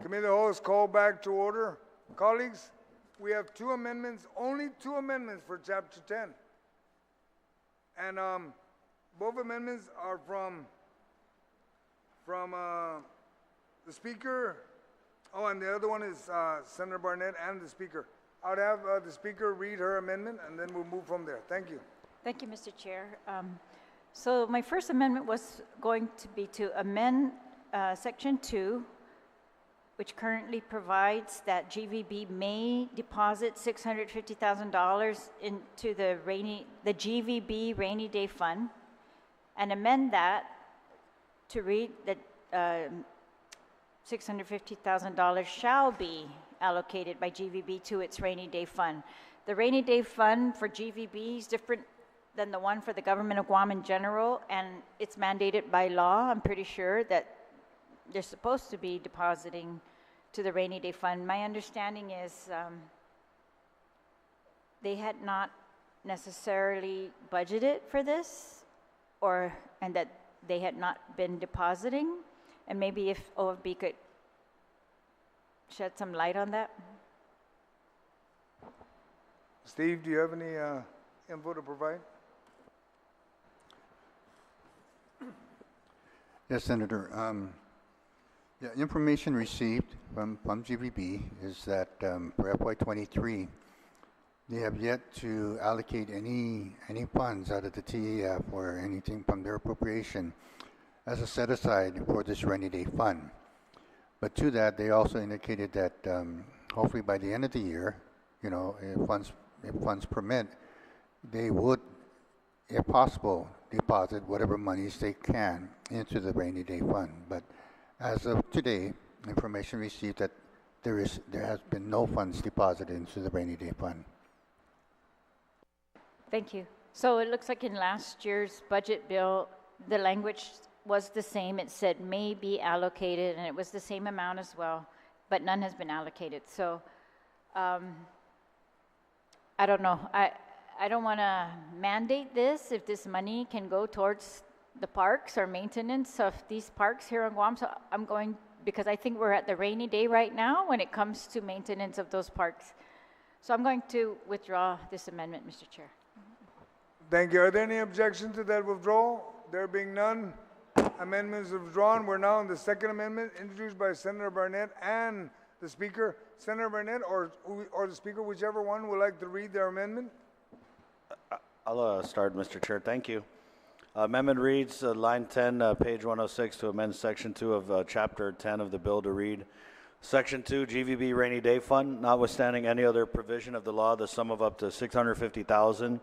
Committee of the Whole is called back to order. Colleagues, we have two amendments, only two amendments for Chapter 10. And both amendments are from the Speaker. Oh, and the other one is Senator Barnett and the Speaker. I'd have the Speaker read her amendment, and then we'll move from there. Thank you. Thank you, Mr. Chair. So my first amendment was going to be to amend Section 2, which currently provides that GVB may deposit $650,000 into the GVB Rainy Day Fund, and amend that to read that $650,000 shall be allocated by GVB to its Rainy Day Fund. The Rainy Day Fund for GVB is different than the one for the government of Guam in general, and it's mandated by law. I'm pretty sure that they're supposed to be depositing to the Rainy Day Fund. My understanding is they had not necessarily budgeted for this, and that they had not been depositing. And maybe if OFB could shed some light on that. Steve, do you have any info to provide? Yes, Senator. Yeah, information received from GVB is that for FY23, they have yet to allocate any funds out of the TEF or anything from their appropriation as a set aside for this rainy day fund. But to that, they also indicated that hopefully by the end of the year, you know, if funds permit, they would, if possible, deposit whatever monies they can into the rainy day fund. But as of today, information received that there has been no funds deposited into the rainy day fund. Thank you. So it looks like in last year's budget bill, the language was the same. It said may be allocated, and it was the same amount as well, but none has been allocated. So I don't know. I don't want to mandate this if this money can go towards the parks or maintenance of these parks here on Guam. So I'm going, because I think we're at the rainy day right now when it comes to maintenance of those parks. So I'm going to withdraw this amendment, Mr. Chair. Thank you. Are there any objections to that withdrawal? There being none, amendments withdrawn. We're now on the second amendment introduced by Senator Barnett and the Speaker. Senator Barnett or the Speaker, whichever one would like to read their amendment. I'll start, Mr. Chair. Thank you. Amendment reads, line 10, page 106, to amend Section 2 of Chapter 10 of the bill to read, Section 2, GVB Rainy Day Fund, notwithstanding any other provision of the law, the sum of up to $650,000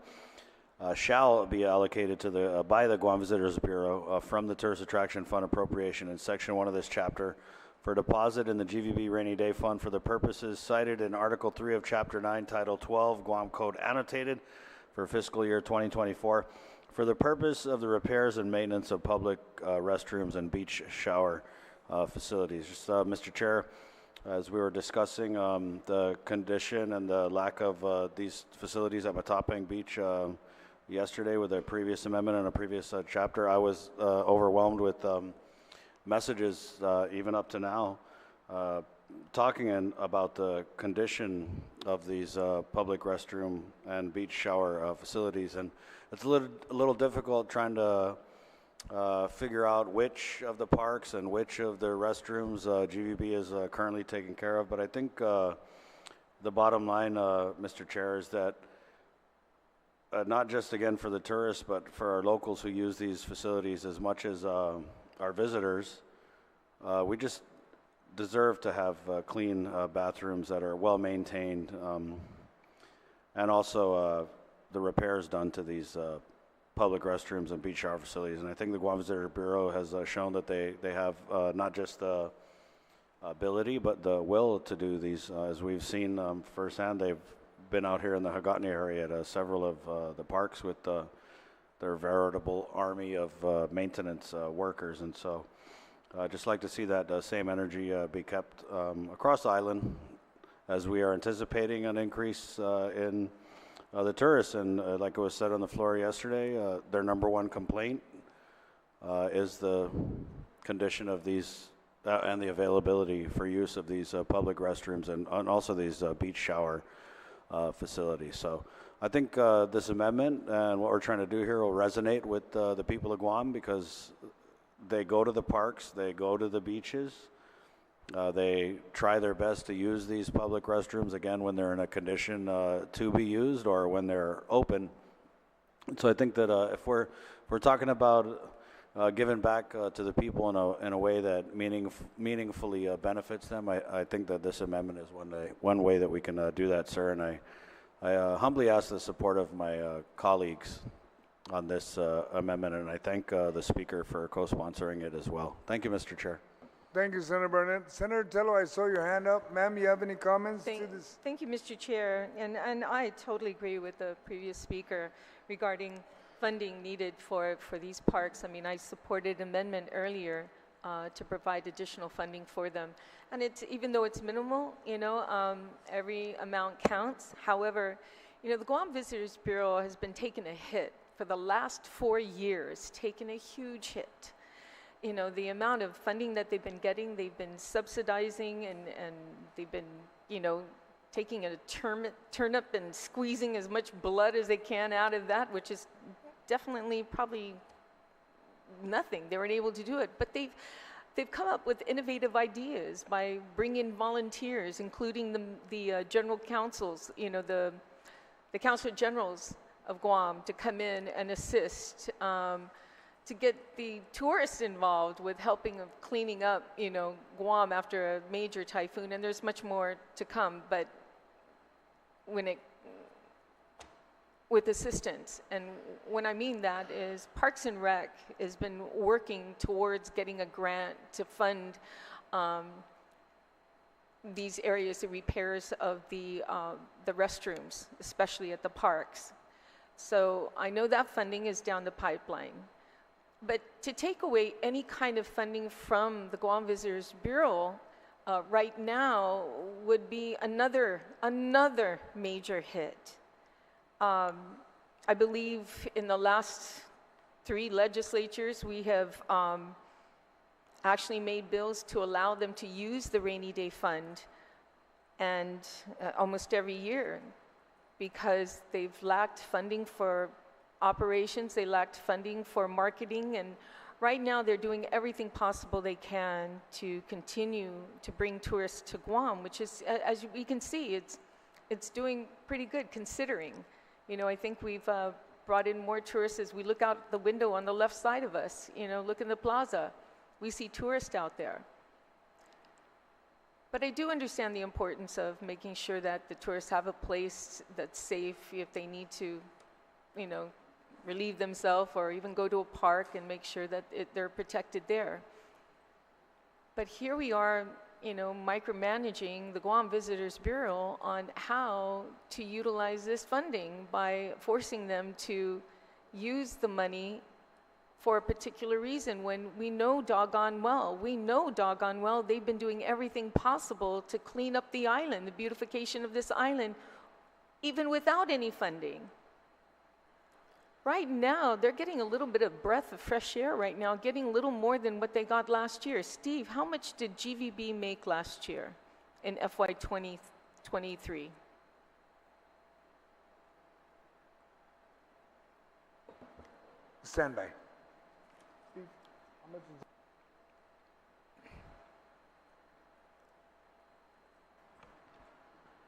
shall be allocated to the by the Guam Visitors Bureau from the Tourist Attraction Fund appropriation in Section 1 of this chapter for deposit in the GVB Rainy Day Fund for the purposes cited in Article 3 of Chapter 9, Title 12, Guam Code Annotated for fiscal year 2024 for the purpose of the repairs and maintenance of public restrooms and beach shower facilities. Just, Mr. Chair, as we were discussing the condition and the lack of these facilities at Matapang Beach yesterday with a previous amendment and a previous chapter, I was overwhelmed with messages even up to now talking about the condition of these public restroom and beach shower facilities, and it's a little difficult trying to figure out which of the parks and which of the restrooms GVB is currently taking care of. But I think the bottom line, Mr. Chair, is that not just again for the tourists, but for our locals who use these facilities as much as our visitors, we just deserve to have clean bathrooms that are well maintained, and also the repairs done to these public restrooms and beach shower facilities. And I think the Guam Visitor Bureau has shown that they have not just the ability but the will to do these. As we've seen firsthand, they've been out here in the Hagåtña area at several of the parks with their veritable army of maintenance workers. And so I'd just like to see that same energy be kept across the island as we are anticipating an increase in the tourists. And like it was said on the floor yesterday, their number one complaint is the condition of these and the availability for use of these public restrooms and also these beach shower facilities. So I think this amendment and what we're trying to do here will resonate with the people of Guam, because they go to the parks, they go to the beaches, they try their best to use these public restrooms, again, when they're in a condition to be used or when they're open. So I think that if we're talking about giving back to the people in a way that meaningfully benefits them, I think that this amendment is one way that we can do that, sir. And I humbly ask the support of my colleagues on this amendment, and I thank the Speaker for co-sponsoring it as well. Thank you, Mr. Chair. Thank you, Senator Barnett. Senator Tello, I saw your hand up. Ma'am, you have any comments to this? Thank you, Mr. Chair. And I totally agree with the previous speaker regarding funding needed for these parks. I mean, I supported an amendment earlier to provide additional funding for them. And it's, even though it's minimal, you know, every amount counts. However, you know, the Guam Visitors Bureau has been taking a hit for the last 4 years, taking a huge hit. You know, the amount of funding that they've been getting, they've been subsidizing and they've been, you know, taking a turnip and squeezing as much blood as they can out of that, which is definitely probably nothing. They weren't able to do it, but they've come up with innovative ideas by bringing volunteers, including the general councils, you know, the Council Generals of Guam, to come in and assist, to get the tourists involved with helping of cleaning up, you know, Guam after a major typhoon, and there's much more to come, but with assistance. And when I mean that is Parks and Rec has been working towards getting a grant to fund these areas, the repairs of the restrooms, especially at the parks. So I know that funding is down the pipeline. But to take away any kind of funding from the Guam Visitors Bureau right now would be another major hit. I believe in the last 3 legislatures, we have actually made bills to allow them to use the rainy day fund, and almost every year, because they've lacked funding for operations, they lacked funding for marketing, and right now they're doing everything possible they can to continue to bring tourists to Guam, which is, as we can see, it's doing pretty good considering. You know, I think we've brought in more tourists. As we look out the window on the left side of us, you know, look in the plaza, we see tourists out there. But I do understand the importance of making sure that the tourists have a place that's safe if they need to, you know, relieve themselves or even go to a park, and make sure that they're protected there. But here we are, you know, micromanaging the Guam Visitors Bureau on how to utilize this funding by forcing them to use the money for a particular reason, when we know doggone well they've been doing everything possible to clean up the island, the beautification of this island, even without any funding. Right now, they're getting a little bit of breath of fresh air right now, getting a little more than what they got last year. Steve, how much did GVB make last year in FY2023? Stand by.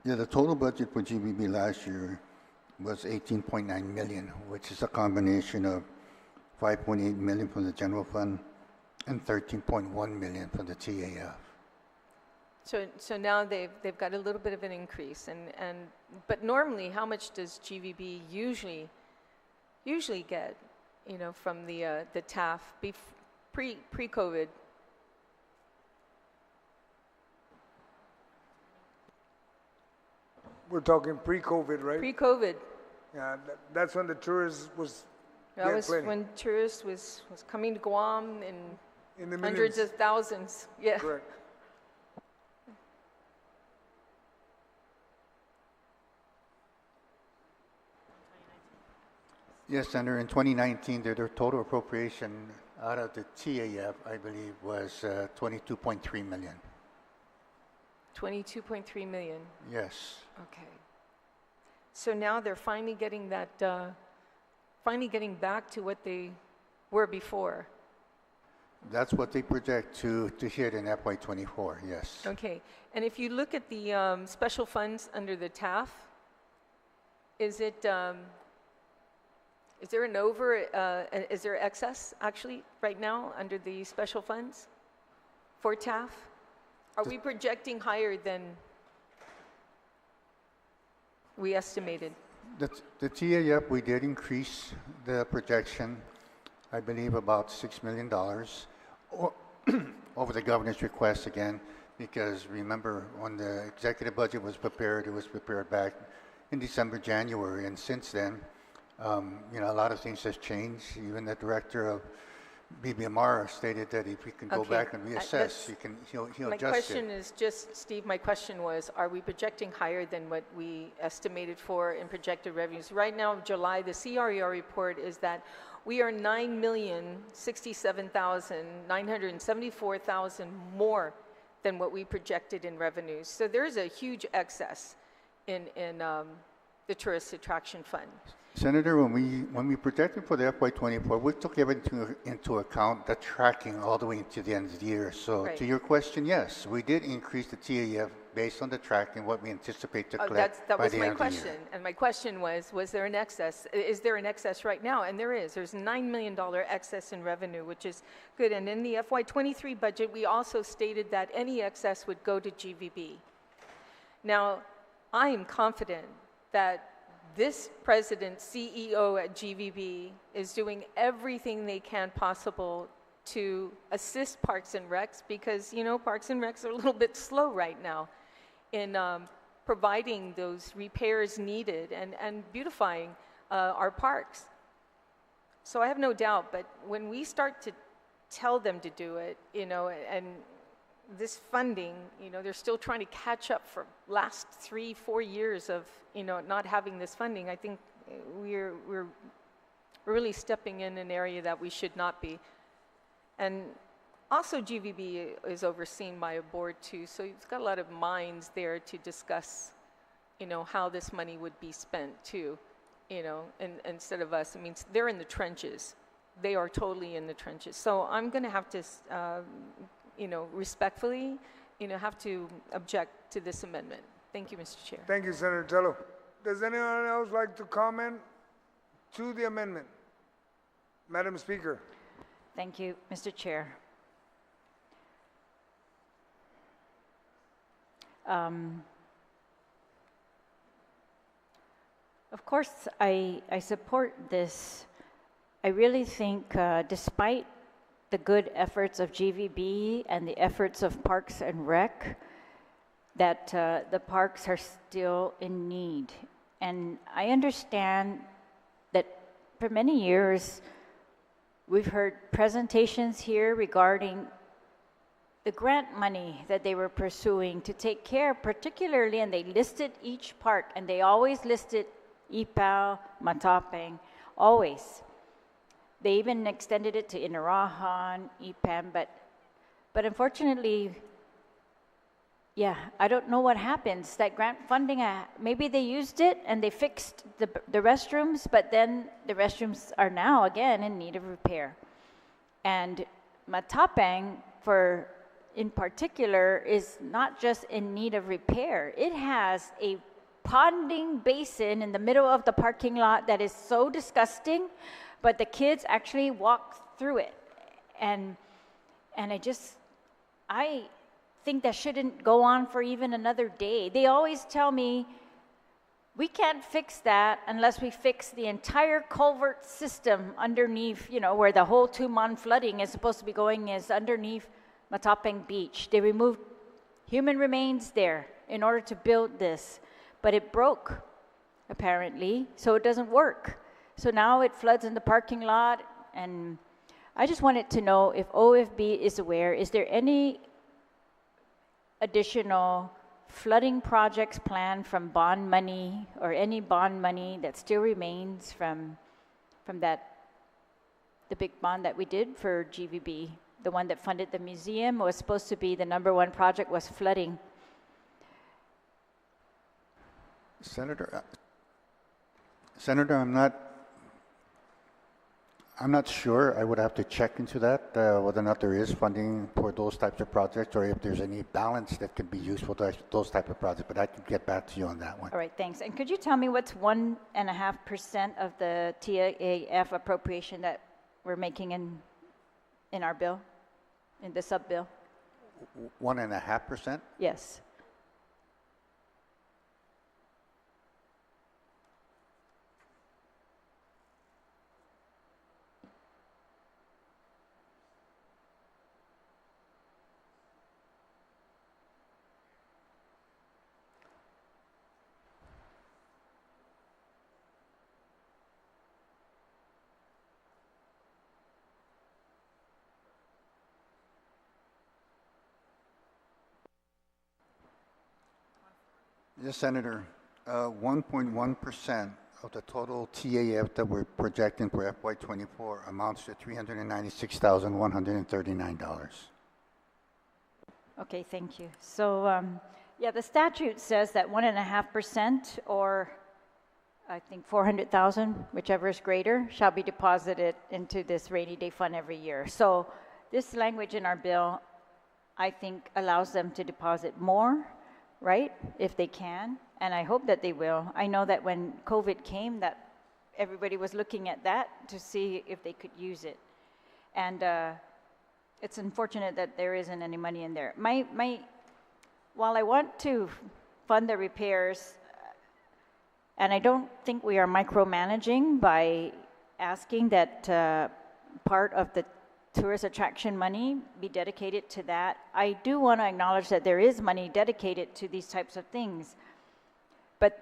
Yeah, the total budget for GBB last year was 18.9 million, which is a combination of 5.8 million from the general fund and 13.1 million from the TAF. So now they've got a little bit of an increase, but normally, how much does GVB usually get, you know, from the TAF pre-COVID? We're talking pre-COVID, right? Pre-COVID. Yeah, that's when the tourists was That was plenty. when tourists was coming to Guam In the hundreds millions. of thousands. Yeah. Correct. Yes, Senator, in 2019, their total appropriation out of the TAF, I believe, was 22.3 million. 22.3 million. Yes. Okay. So now they're finally getting that, finally getting back to what they were before. That's what they project to hit in FY24, yes. Okay. And if you look at the special funds under the TAF, is it, is there an is there excess actually right now under the special funds for TAF? Are we projecting higher than we estimated? The TAF, we did increase the projection, I believe about $6 million over the governor's request again, because remember when the executive budget was prepared, it was prepared back in December, January, and since then, you know, a lot of things has changed. Even the director of BBMR stated that if we can go back and reassess, he'll adjust it. My question is just, Steve, my question was, are we projecting higher than what we estimated for in projected revenues? Right now, July, the CRER report is that we are 9,067,974,000 more than what we projected in revenues. So there's a huge excess in the tourist attraction fund. Senator, when we projected for the FY24, we took everything into account, the tracking all the way into the end of the year. So Right. to your question, yes, we did increase the TAF based on the tracking, what we anticipate to collect That by was the my end of the question. year. And my question was there an excess? Is there an excess right now? And there is. There's $9 million excess in revenue, which is good. And in the FY23 budget, we also stated that any excess would go to GVB. Now, I am confident that this president, CEO at GVB, is doing everything they can possible to assist Parks and Recs because, you know, Parks and Recs are a little bit slow right now in providing those repairs needed and beautifying our parks. So I have no doubt, but when we start to tell them to do it, you know, and this funding, you know, they're still trying to catch up for last 3-4 years of, you know, not having this funding. I think we're really stepping in an area that we should not be. And also GVB is overseen by a board too, so it's got a lot of minds there to discuss, you know, how this money would be spent too, you know, and instead of us. I mean, they're in the trenches. They are totally in the trenches. So I'm going to have to, you know, respectfully, you know, have to object to this amendment. Thank you, Mr. Chair. Thank you, Senator Tello. Does anyone else like to comment to the amendment? Madam Speaker. Thank you, Mr. Chair. Of course, I support this. I really think despite the good efforts of GVB and the efforts of Parks and Rec, that the parks are still in need. And I understand that for many years, we've heard presentations here regarding the grant money that they were pursuing to take care, particularly, and they listed each park, and they always listed Ipao, Matapang, always. They even extended it to Guåhan, Ipan, but unfortunately, yeah, I don't know what happens. That grant funding, maybe they used it and they fixed the restrooms, but then the restrooms are now again in need of repair. And Matapang, in particular, is not just in need of repair. It has a ponding basin in the middle of the parking lot that is so disgusting, but the kids actually walk through it. And I think that shouldn't go on for even another day. They always tell me, we can't fix that unless we fix the entire culvert system underneath, you know, where the whole Tumon flooding is supposed to be going is underneath Matapang Beach. They removed human remains there in order to build this, but it broke, apparently, so it doesn't work. So now it floods in the parking lot, and I just wanted to know if OFB is aware, is there any additional flooding projects planned from bond money or any bond money that still remains from that the big bond that we did for GVB. The one that funded the museum was supposed to be the #1 project was flooding. Senator, I'm not sure. I would have to check into that, whether or not there is funding for those types of projects, or if there's any balance that could be used for those type of projects. But I can get back to you on that one. All right, thanks. And could you tell me what's 1.5% of the TAF appropriation that we're making in our bill, in the sub-bill? 1.5%? Yes. Yes, Senator. 1.1% of the total TAF that we're projecting for FY24 amounts to $396,139. Okay, thank you. So, yeah, the statute says that 1.5%, or I think 400,000, whichever is greater, shall be deposited into this rainy day fund every year. So this language in our bill, I think, allows them to deposit more, right, if they can, and I hope that they will. I know that when COVID came, that everybody was looking at that to see if they could use it. And it's unfortunate that there isn't any money in there. While I want to fund the repairs, and I don't think we are micromanaging by asking that part of the tourist attraction money be dedicated to that, I do want to acknowledge that there is money dedicated to these types of things. But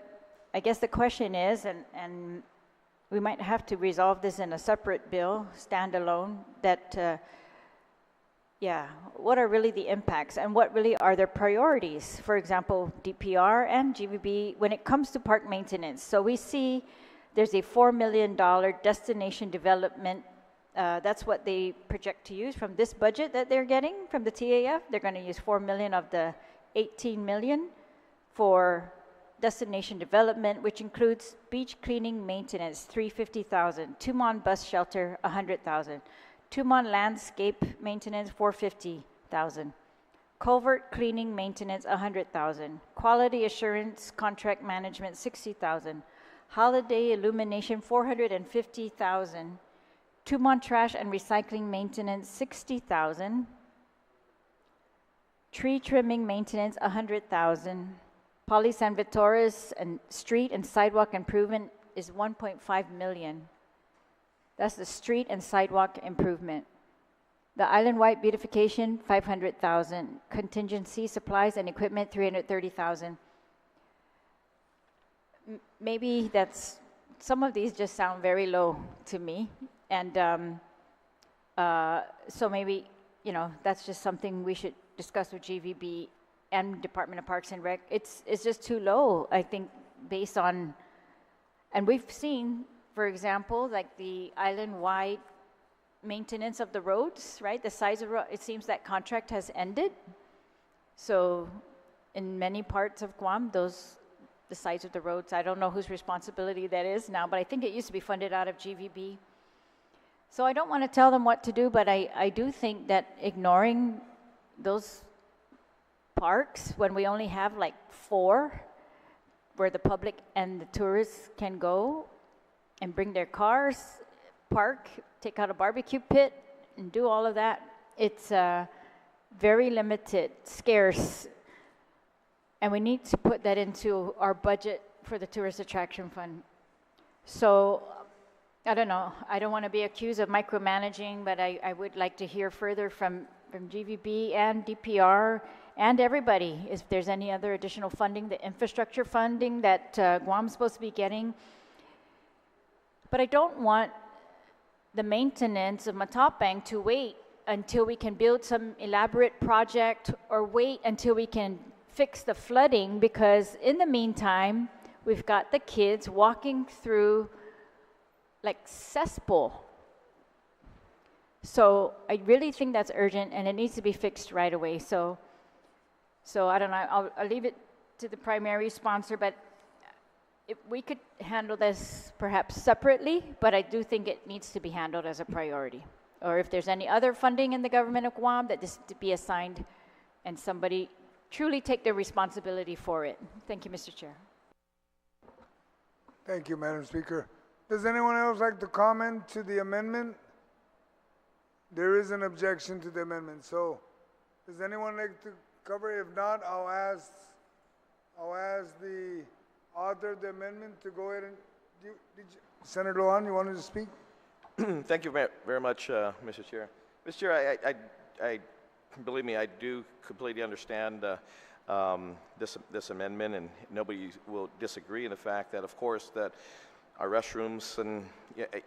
I guess the question is, and we might have to resolve this in a separate bill, standalone, that, yeah, what are really the impacts and what really are their priorities? For example, DPR and GVB when it comes to park maintenance. So we see there's a $4 million destination development. That's what they project to use from this budget that they're getting from the TAF. They're going to use $4 million of the $18 million for destination development, which includes beach cleaning maintenance, $350,000, Tumon bus shelter, $100,000, Tumon landscape maintenance, $450,000, culvert cleaning maintenance, $100,000, quality assurance contract management, $60,000, holiday illumination, $450,000, Tumon trash and recycling maintenance, $60,000, tree trimming maintenance, $100,000, Poli San Vitores and street and sidewalk improvement is $1.5 million. That's the street and sidewalk improvement. The island-wide beautification, $500,000. Contingency supplies and equipment, $330,000. Maybe that's, some of these just sound very low to me. And so maybe, you know, that's just something we should discuss with GVB and Department of Parks and Rec. It's just too low, I think, based on, and we've seen, for example, like the island-wide maintenance of the roads, right? The size of road, it seems that contract has ended. So in many parts of Guam, the size of the roads, I don't know whose responsibility that is now, but I think it used to be funded out of GVB. So I don't want to tell them what to do, but I do think that ignoring those parks when we only have like 4 where the public and the tourists can go and bring their cars, park, take out a barbecue pit, and do all of that, it's very limited, scarce, and we need to put that into our budget for the Tourist Attraction Fund. So I don't know, I don't want to be accused of micromanaging, but I would like to hear further from GVB and DPR and everybody, if there's any other additional funding, the infrastructure funding that Guam's supposed to be getting. But I don't want the maintenance of Matapang to wait until we can build some elaborate project or wait until we can fix the flooding, because in the meantime, we've got the kids walking through like cesspool So I really think that's urgent, and it needs to be fixed right away. So I don't know, I'll leave it to the primary sponsor, but if we could handle this perhaps separately, but I do think it needs to be handled as a priority. Or if there's any other funding in the government of Guam, that this to be assigned and somebody truly take the responsibility for it. Thank you, Mr. Chair. Thank you, Madam Speaker. Does anyone else like to comment to the amendment? There is an objection to the amendment, so does anyone like to cover? If not, I'll ask the author of the amendment to go ahead and, Senator Guåhan, you wanted to speak? Thank you very much, Mr. Chair. Mr. Chair, I believe me, I do completely understand this amendment, and nobody will disagree in the fact that, of course, that our restrooms and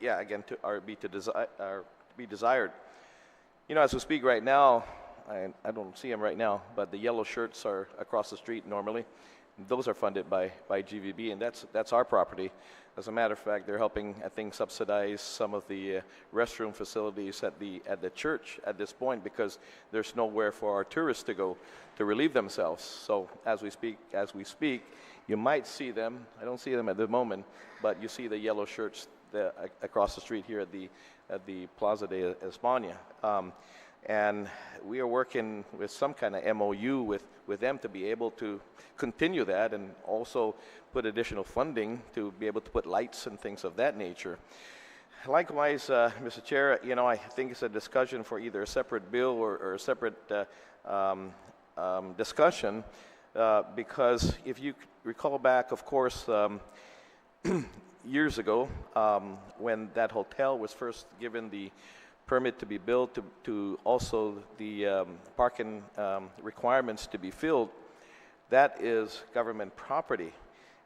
again are be desired. You know, as we speak right now, I don't see them right now, but the yellow shirts are across the street normally. Those are funded by GVB, and that's our property. As a matter of fact, they're helping, I think, subsidize some of the restroom facilities at the church at this point, because there's nowhere for our tourists to go to relieve themselves. So as we speak, you might see them. I don't see them at the moment, but you see the yellow shirts across the street here at the Plaza de España. And we are working with some kind of MOU with them to be able to continue that, and also put additional funding to be able to put lights and things of that nature. Likewise, Mr. Chair, you know, I think it's a discussion for either a separate bill or a separate discussion, because if you recall back, of course, years ago, when that hotel was first given the permit to be built, to also the parking requirements to be filled, that is government property.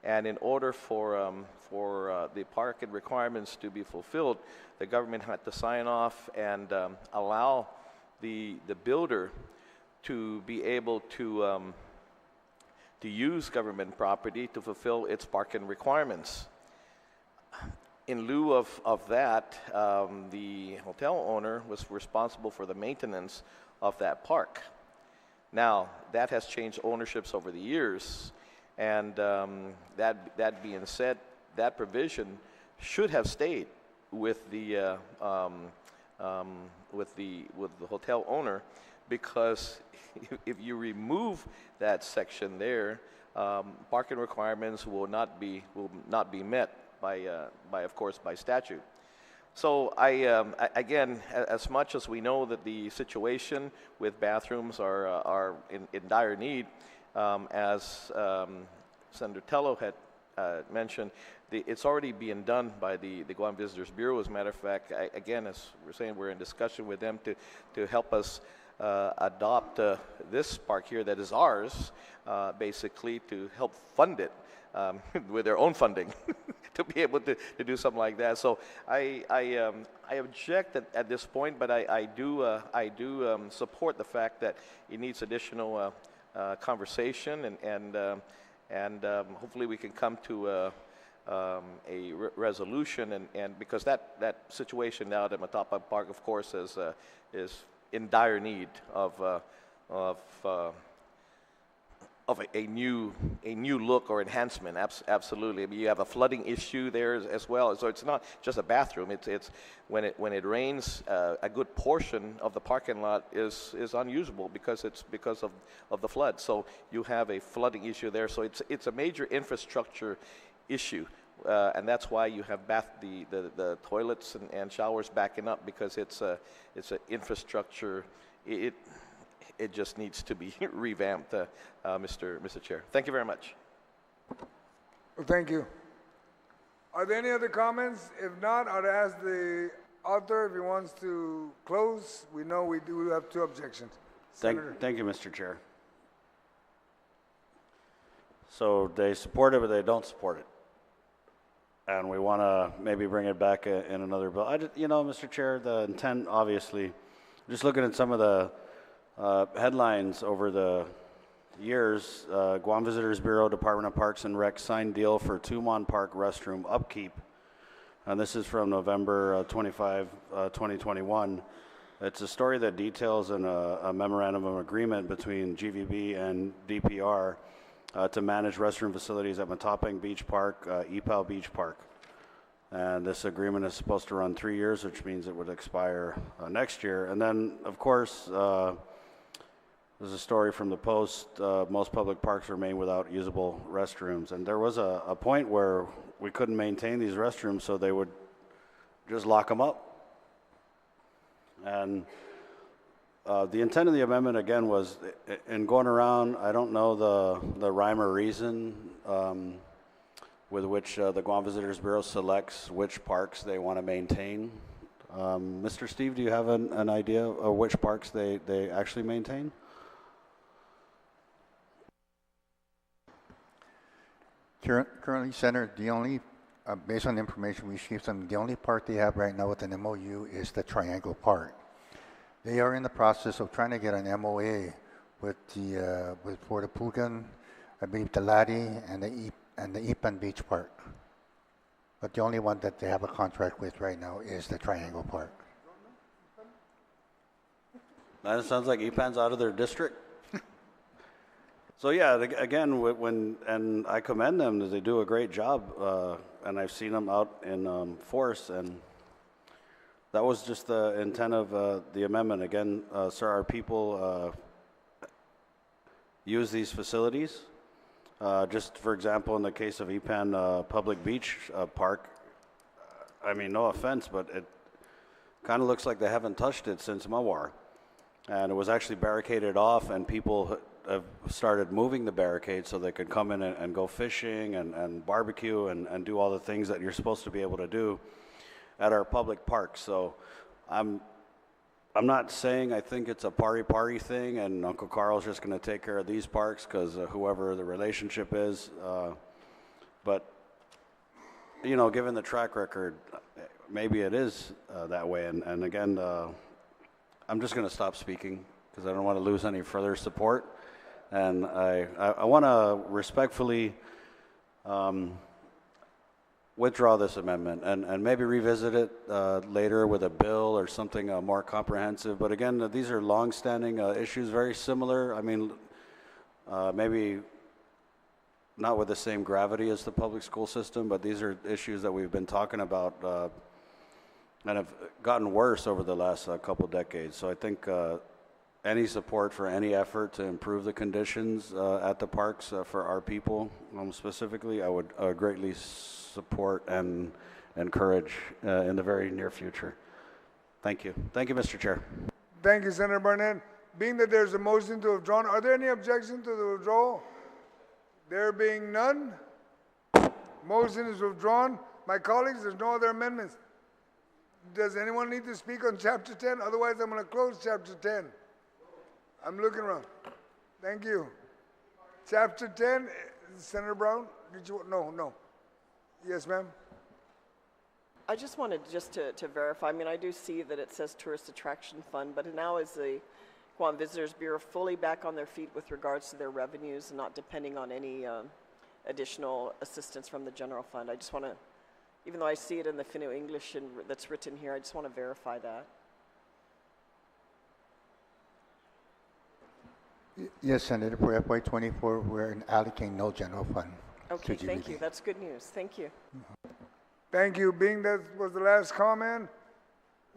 And in order for the parking requirements to be fulfilled, the government had to sign off and allow the builder to be able to use government property to fulfill its parking requirements. In lieu of that, the hotel owner was responsible for the maintenance of that park. Now, that has changed ownerships over the years, and that being said, that provision should have stayed with the hotel owner, because if you remove that section there, parking requirements will not be met by of course, by statute. So again, as much as we know that the situation with bathrooms are in dire need, as Senator Tello had mentioned, it's already being done by the Guam Visitors Bureau. As a matter of fact, again, as we're saying, we're in discussion with them to help us adopt this park here that is ours, basically to help fund it with their own funding to be able to do something like that. So I object at this point, but I do support the fact that it needs additional conversation, and hopefully we can come to a resolution, and because that situation now at Matapa Park, of course, is in dire need of a new look or enhancement. Absolutely. I mean, you have a flooding issue there as well. So it's not just a bathroom. It's when it rains, a good portion of the parking lot is unusable because of the flood. So you have a flooding issue there. So it's a major infrastructure issue. And that's why you have the toilets and showers backing up, because it's an infrastructure. It just needs to be revamped, Mr. Chair. Thank you very much. Well, thank you. Are there any other comments? If not, I'd ask the author if he wants to close. We know we do have two objections. Thank you, Mr. Chair. So they support it, but they don't support it. And we want to maybe bring it back in another bill. Mr. Chair, the intent, obviously, just looking at some of the headlines over the years, Guam Visitors Bureau, Department of Parks and Rec signed deal for Tumon Park restroom upkeep. And this is from November 25, 2021. It's a story that details a memorandum of agreement between GVB and DPR to manage restroom facilities at Matapang Beach Park, Ipao Beach Park. And this agreement is supposed to run 3 years, which means it would expire next year. And then, of course, there's a story from the Post, most public parks remain without usable restrooms. And there was a point where we couldn't maintain these restrooms, so they would just lock them up. And the intent of the amendment, again, was in going around, I don't know the rhyme or reason with which the Guam Visitors Bureau selects which parks they want to maintain. Mr. Steve, do you have an idea of which parks they actually maintain? Currently, Senator, the only, based on the information we received from them, the only park they have right now with an MOU is the Triangle Park. They are in the process of trying to get an MOA with Guam Legislature, I believe the Lati and the Ipan Beach Park. But the only one that they have a contract with right now is the Triangle Park. That sounds like Ipan's out of their district. So yeah, again, and I commend them that they do a great job, and I've seen them out in force, and that was just the intent of the amendment. Again, sir, our people use these facilities. Just for example, in the case of Ipan Public Beach Park, I mean, no offense, but it kind of looks like they haven't touched it since Mawar. And it was actually barricaded off, and people have started moving the barricade so they could come in and go fishing and barbecue and do all the things that you're supposed to be able to do at our public parks. So I'm not saying I think it's a party thing and Uncle Carl's just going to take care of these parks because whoever the relationship is. But, you know, given the track record, maybe it is that way. And again, I'm just going to stop speaking because I don't want to lose any further support. And I want to respectfully withdraw this amendment and maybe revisit it later with a bill or something more comprehensive. But again, these are long-standing issues, very similar. I mean, maybe not with the same gravity as the public school system, but these are issues that we've been talking about and have gotten worse over the last couple decades. So I think any support for any effort to improve the conditions at the parks for our people specifically, I would greatly support and encourage in the very near future. Thank you. Thank you, Mr. Chair. Thank you, Senator Barnett. Being that there's a motion to withdraw, are there any objections to the withdrawal? There being none, motion is withdrawn. My colleagues, there's no other amendments. Does anyone need to speak on Chapter 10? Otherwise, I'm going to close Chapter 10. I'm looking around. Thank you. Chapter 10, Senator Brown, did you, no. Yes, ma'am. I just wanted to verify, I mean, I do see that it says Tourist Attraction Fund, but now is the Guam Visitors Bureau fully back on their feet with regards to their revenues and not depending on any additional assistance from the general fund? I just want to, even though I see it in the Finno English and that's written here, I just want to verify that. Yes, Senator, for FY24, we're allocating no general fund. Okay, thank you. That's good news. Thank you. Thank you. Being that was the last comment,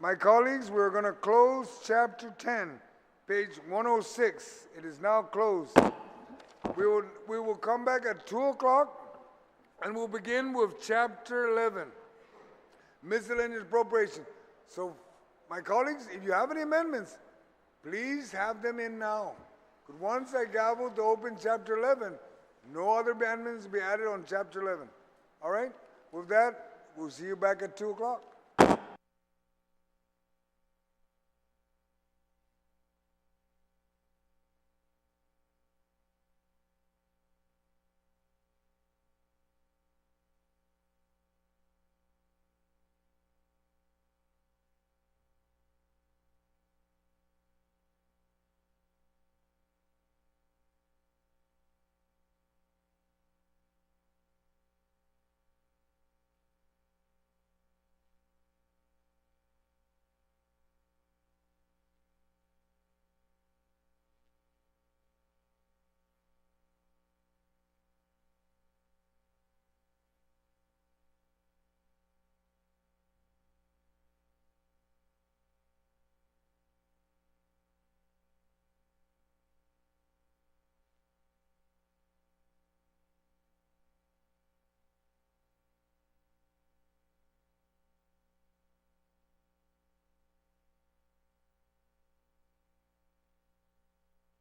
my colleagues, we're going to close Chapter 10, page 106. It is now closed. We will come back at 2 o'clock, and we'll begin with Chapter 11, Miscellaneous Appropriations. So, my colleagues, if you have any amendments, please have them in now. But once I gavel to open Chapter 11, no other amendments will be added on Chapter 11. All right? With that, we'll see you back at 2 o'clock.